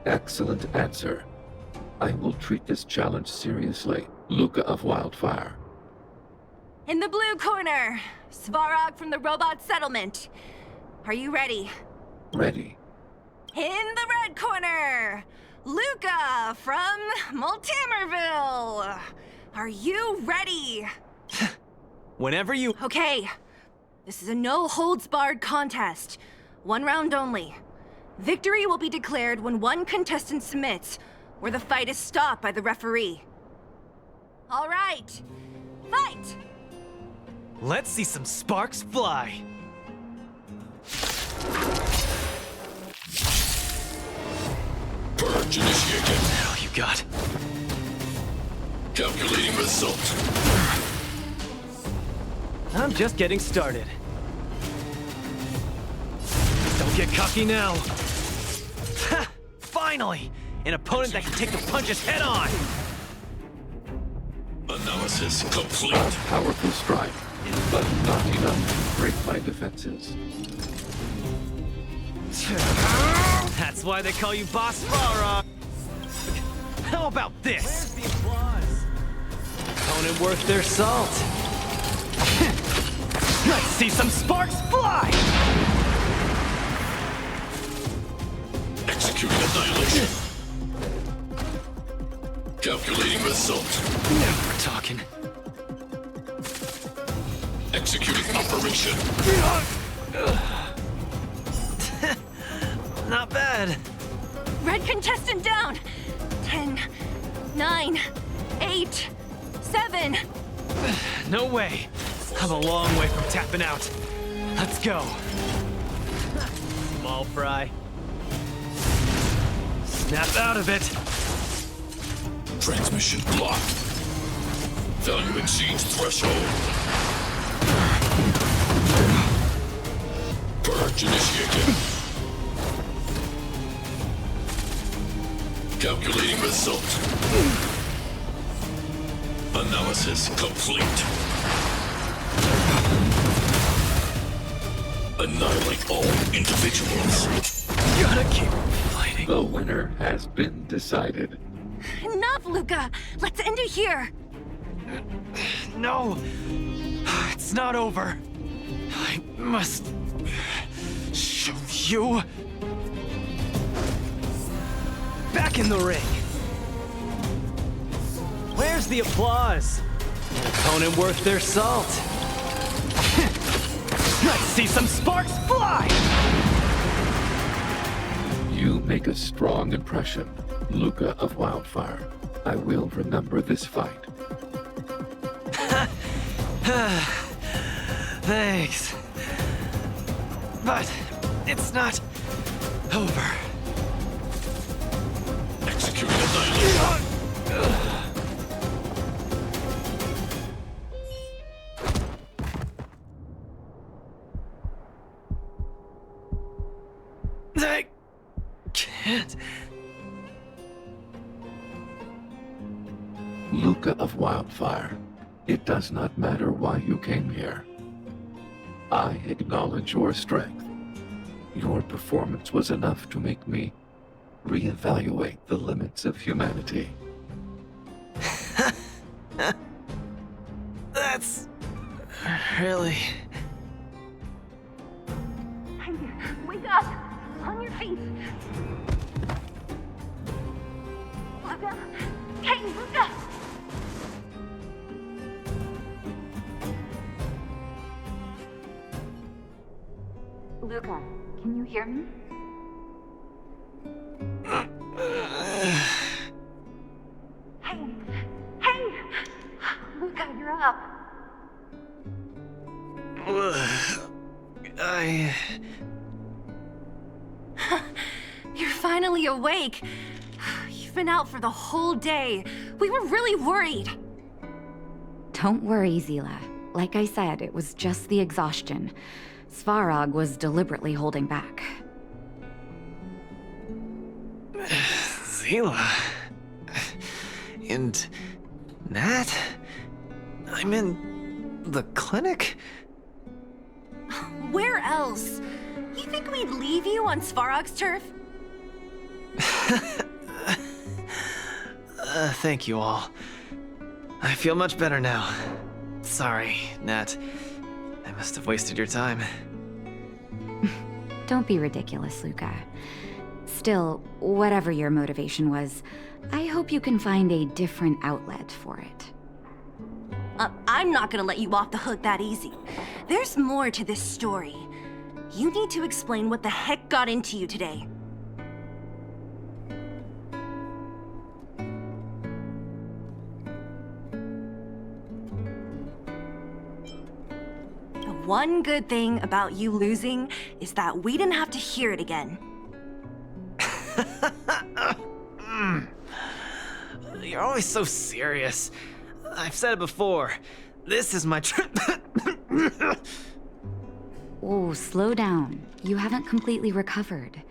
Excellent answer. I will treat this challenge seriously, Luca of Wildfire. In the blue corner, Svarog from the robot settlement. Are you ready? Ready. In the red corner, Luca from Multamerville. Are you ready? Whenever you... Okay. This is a no-holds-barred contest. 1 round only. Victory will be declared when one contestant submits, or the fight is stopped by the referee. All right. Fight! Let's see some sparks fly. Purge initiated. What you got? Calculating result. I'm just getting started. Don't get cocky now. Ha! Finally! An opponent that can take the punches head on! Analysis complete. Powerful strike, but not enough to break my defenses. That's why they call you Boss Svarog. How about this? Opponent worth their salt. Let's see some sparks fly! Executing annihilation. Calculating result. Now we're talking. Executing operation. Not bad. Red contestant down. 10, 9, 8, 7. No way. I'm a long way from tapping out. Let's go. Small fry. Snap out of it. Transmission blocked. Value exceeds threshold. Purge initiated. Calculating result. Analysis complete. Annihilate all individuals. Gotta keep fighting. The winner has been decided. Enough, Luca! Let's end it here! No! It's not over. I must show you. Back in the ring. Where's the applause? An opponent worth their salt. Let's see some sparks fly! You make a strong impression, Luca of Wildfire. I will remember this fight. Thanks. But it's not over. Executing annihilation. I can't. Luca of Wildfire, it does not matter why you came here. I acknowledge your strength. Your performance was enough to make me reevaluate the limits of humanity. That's really... Wake up! On your feet! Luca! Hey, Luca! Luca, can you hear me? Hey! Luca, you're up! You're finally awake! You've been out for the whole day. We were really worried. Don't worry, Zila. Like I said, it was just the exhaustion. Svarog was deliberately holding back. Zila... And... Nat? I'm in... the clinic? Where else? You think we'd leave you on Svarog's turf? Thank you all. I feel much better now. Sorry, Nat. I must have wasted your time. Don't be ridiculous, Luca. Still, whatever your motivation was, I hope you can find a different outlet for it. I'm not gonna let you off the hook that easy. There's more to this story. You need to explain what the heck got into you today. The one good thing about you losing is that we didn't have to hear it again. You're always so serious. I've said it before. This is my Oh, slow down. You haven't completely recovered.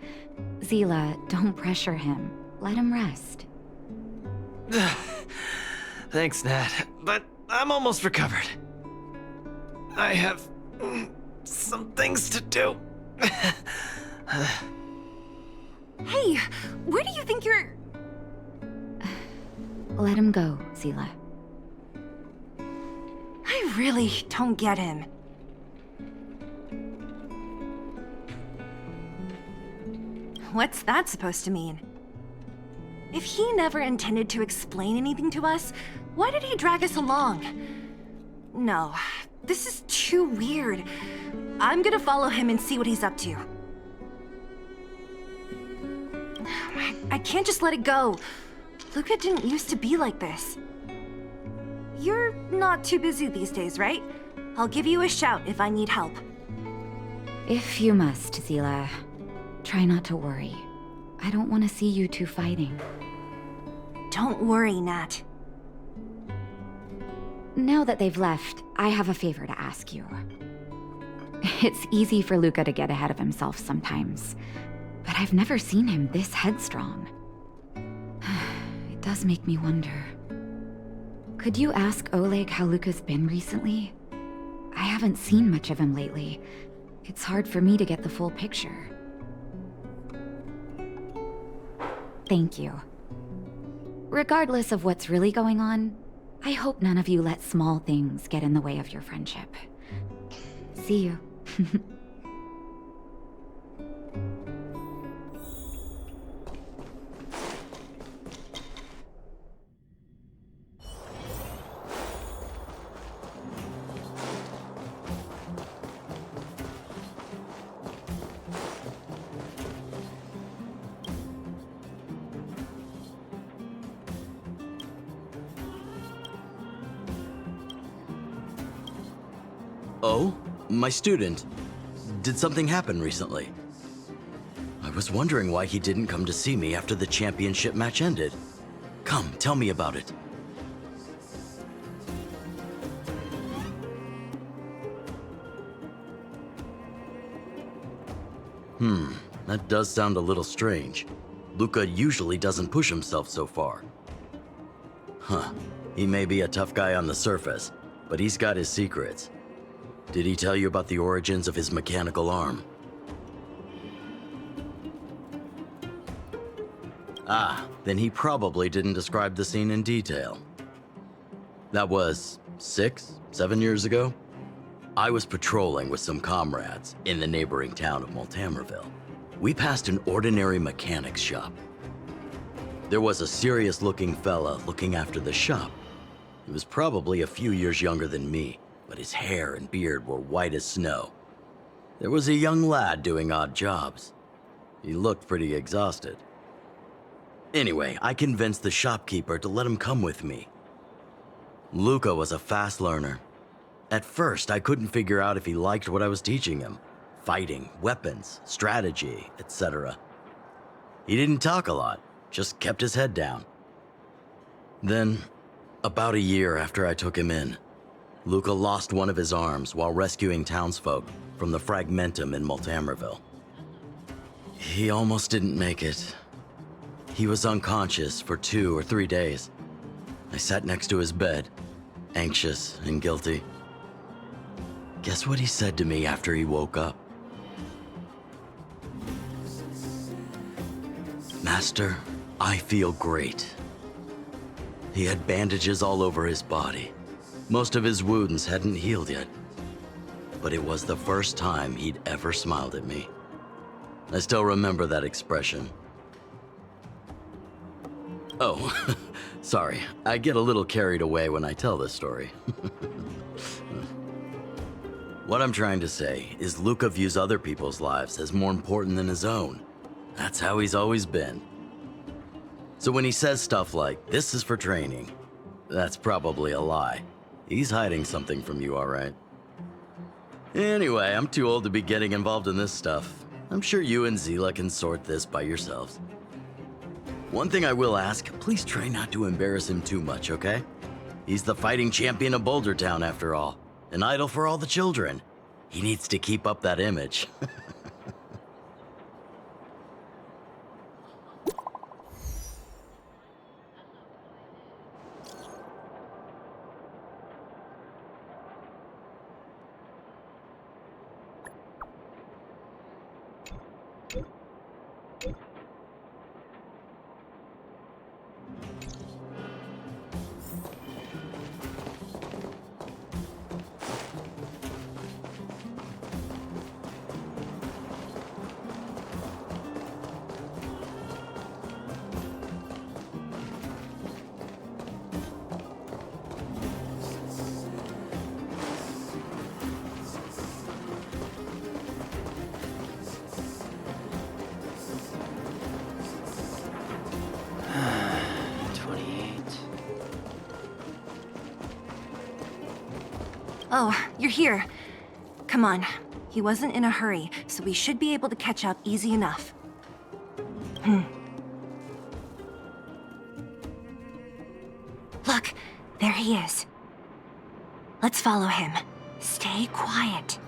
Zila, don't pressure him. Let him rest. Thanks, Nat, but I'm almost recovered. I have some things to do. Hey, where do you think you're... Let him go, Zila. I really don't get him. What's that supposed to mean? If he never intended to explain anything to us, why did he drag us along? No, this is too weird. I'm gonna follow him and see what he's up to. I can't just let it go. Luca didn't used to be like this. You're not too busy these days, right? I'll give you a shout if I need help. If you must, Zila. Try not to worry. I don't want to see you two fighting. Don't worry, Nat. Now that they've left, I have a favor to ask you. It's easy for Luca to get ahead of himself sometimes, but I've never seen him this headstrong. does make me wonder. Could you ask Oleg how Luca's been recently? I haven't seen much of him lately. It's hard for me to get the full picture. Thank you. Regardless of what's really going on, I hope none of you let small things get in the way of your friendship. See you. Oh? My student. Did something happen recently? I was wondering why he didn't come to see me after the championship match ended. Come, tell me about it. That does sound a little strange. Luca usually doesn't push himself so far. Huh. He may be a tough guy on the surface, but he's got his secrets. Did he tell you about the origins of his mechanical arm? Ah, then he probably didn't describe the scene in detail. That was 7 years ago? I was patrolling with some comrades in the neighboring town of Multamerville. We passed an ordinary mechanic's shop. There was a serious-looking fella looking after the shop. He was probably a few years younger than me, but his hair and beard were white as snow. There was a young lad doing odd jobs. He looked pretty exhausted. Anyway, I convinced the shopkeeper to let him come with me. Luca was a fast learner. At first, I couldn't figure out if he liked what I was teaching him. Fighting, weapons, strategy, etc. He didn't talk a lot, just kept his head down. Then, about a year after I took him in, Luca lost one of his arms while rescuing townsfolk from the Fragmentum in Multamerville. He almost didn't make it. He was unconscious for 2 or 3 days. I sat next to his bed, anxious and guilty. Guess what he said to me after he woke up? Master, I feel great. He had bandages all over his body. Most of his wounds hadn't healed yet. But it was the first time he'd ever smiled at me. I still remember that expression. Oh, sorry. I get a little carried away when I tell this story. What I'm trying to say is Luca views other people's lives as more important than his own. That's how he's always been. So when he says stuff like, "This is for training," that's probably a lie. He's hiding something from you, all right? Anyway, I'm too old to be getting involved in this stuff. I'm sure you and Zila can sort this by yourselves. One thing I will ask, please try not to embarrass him too much, okay? He's the fighting champion of Boulder Town, after all. An idol for all the children. He needs to keep up that image. Oh, you're here. Come on. He wasn't in a hurry, so we should be able to catch up easy enough. Look, there he is. Let's follow him. Stay quiet.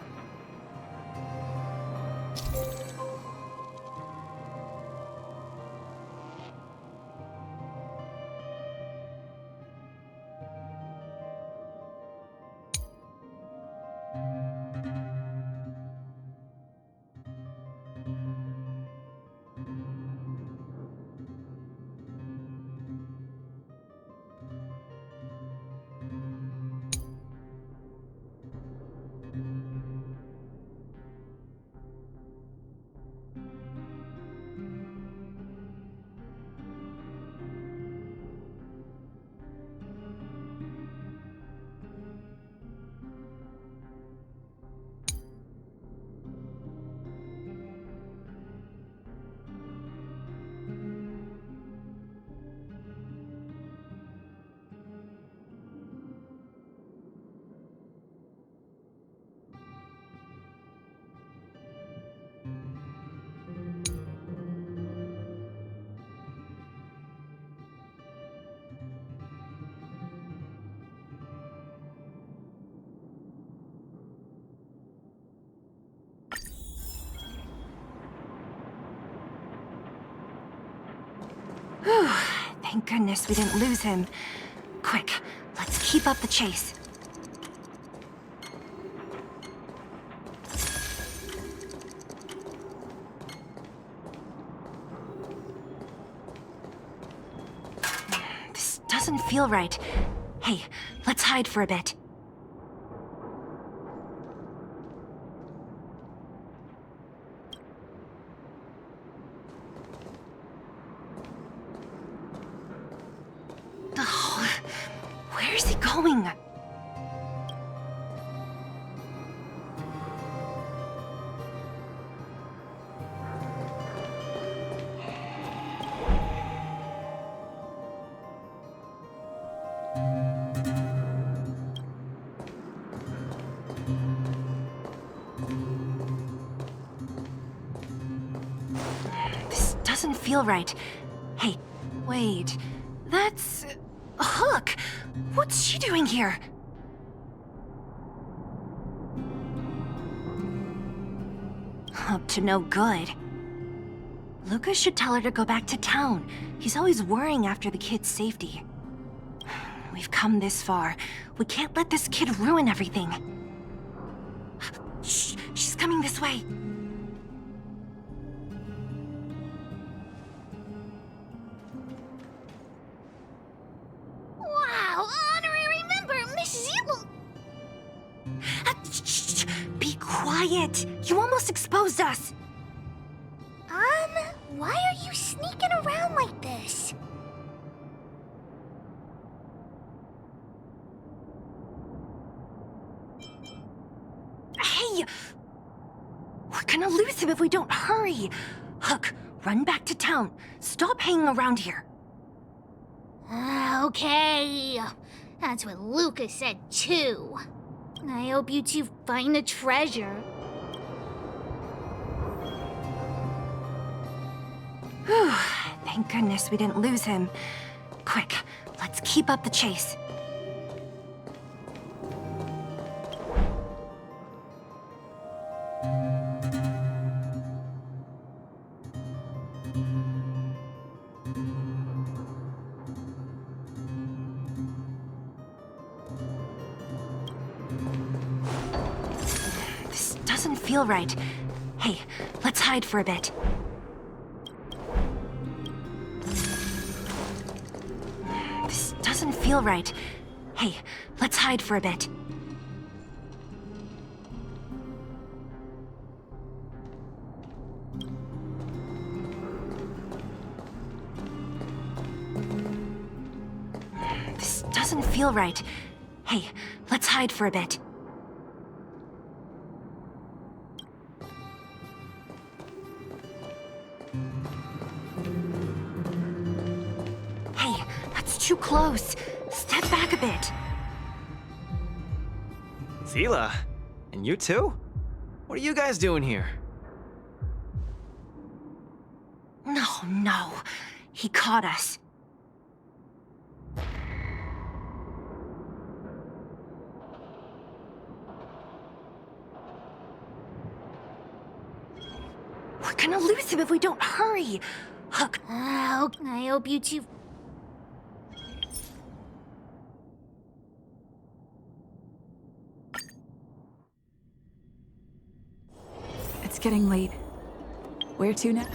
Whew, thank goodness we didn't lose him. Quick, let's keep up the chase. This doesn't feel right. Hey, let's hide for a bit. Oh, where is he going? This doesn't feel right. Hey, wait. That's... Hook! What's she doing here? Up to no good. Lucas should tell her to go back to town. He's always worrying after the kid's safety. We've come this far. We can't let this kid ruin everything. Shh! She's coming this way. Wow, honorary member, Miss Zibble. Shh! Be quiet! You almost exposed us! Why are you sneaking around like this? Hey! We're gonna lose him if we don't hurry! Hook, run back to town. Stop hanging around here. Okay. That's what Lucas said too. I hope you two find the treasure. Whew, thank goodness we didn't lose him. Quick, let's keep up the chase. This doesn't feel right. Hey, let's hide for a bit. This doesn't feel right. Hey, let's hide for a bit. This doesn't feel right. Hey, let's hide for a bit. Hey, that's too close. Step back a bit. Zila, and you too? What are you guys doing here? No. He caught us. We're gonna lose him if we don't hurry. Hook. I hope you two... It's getting late. Where to now?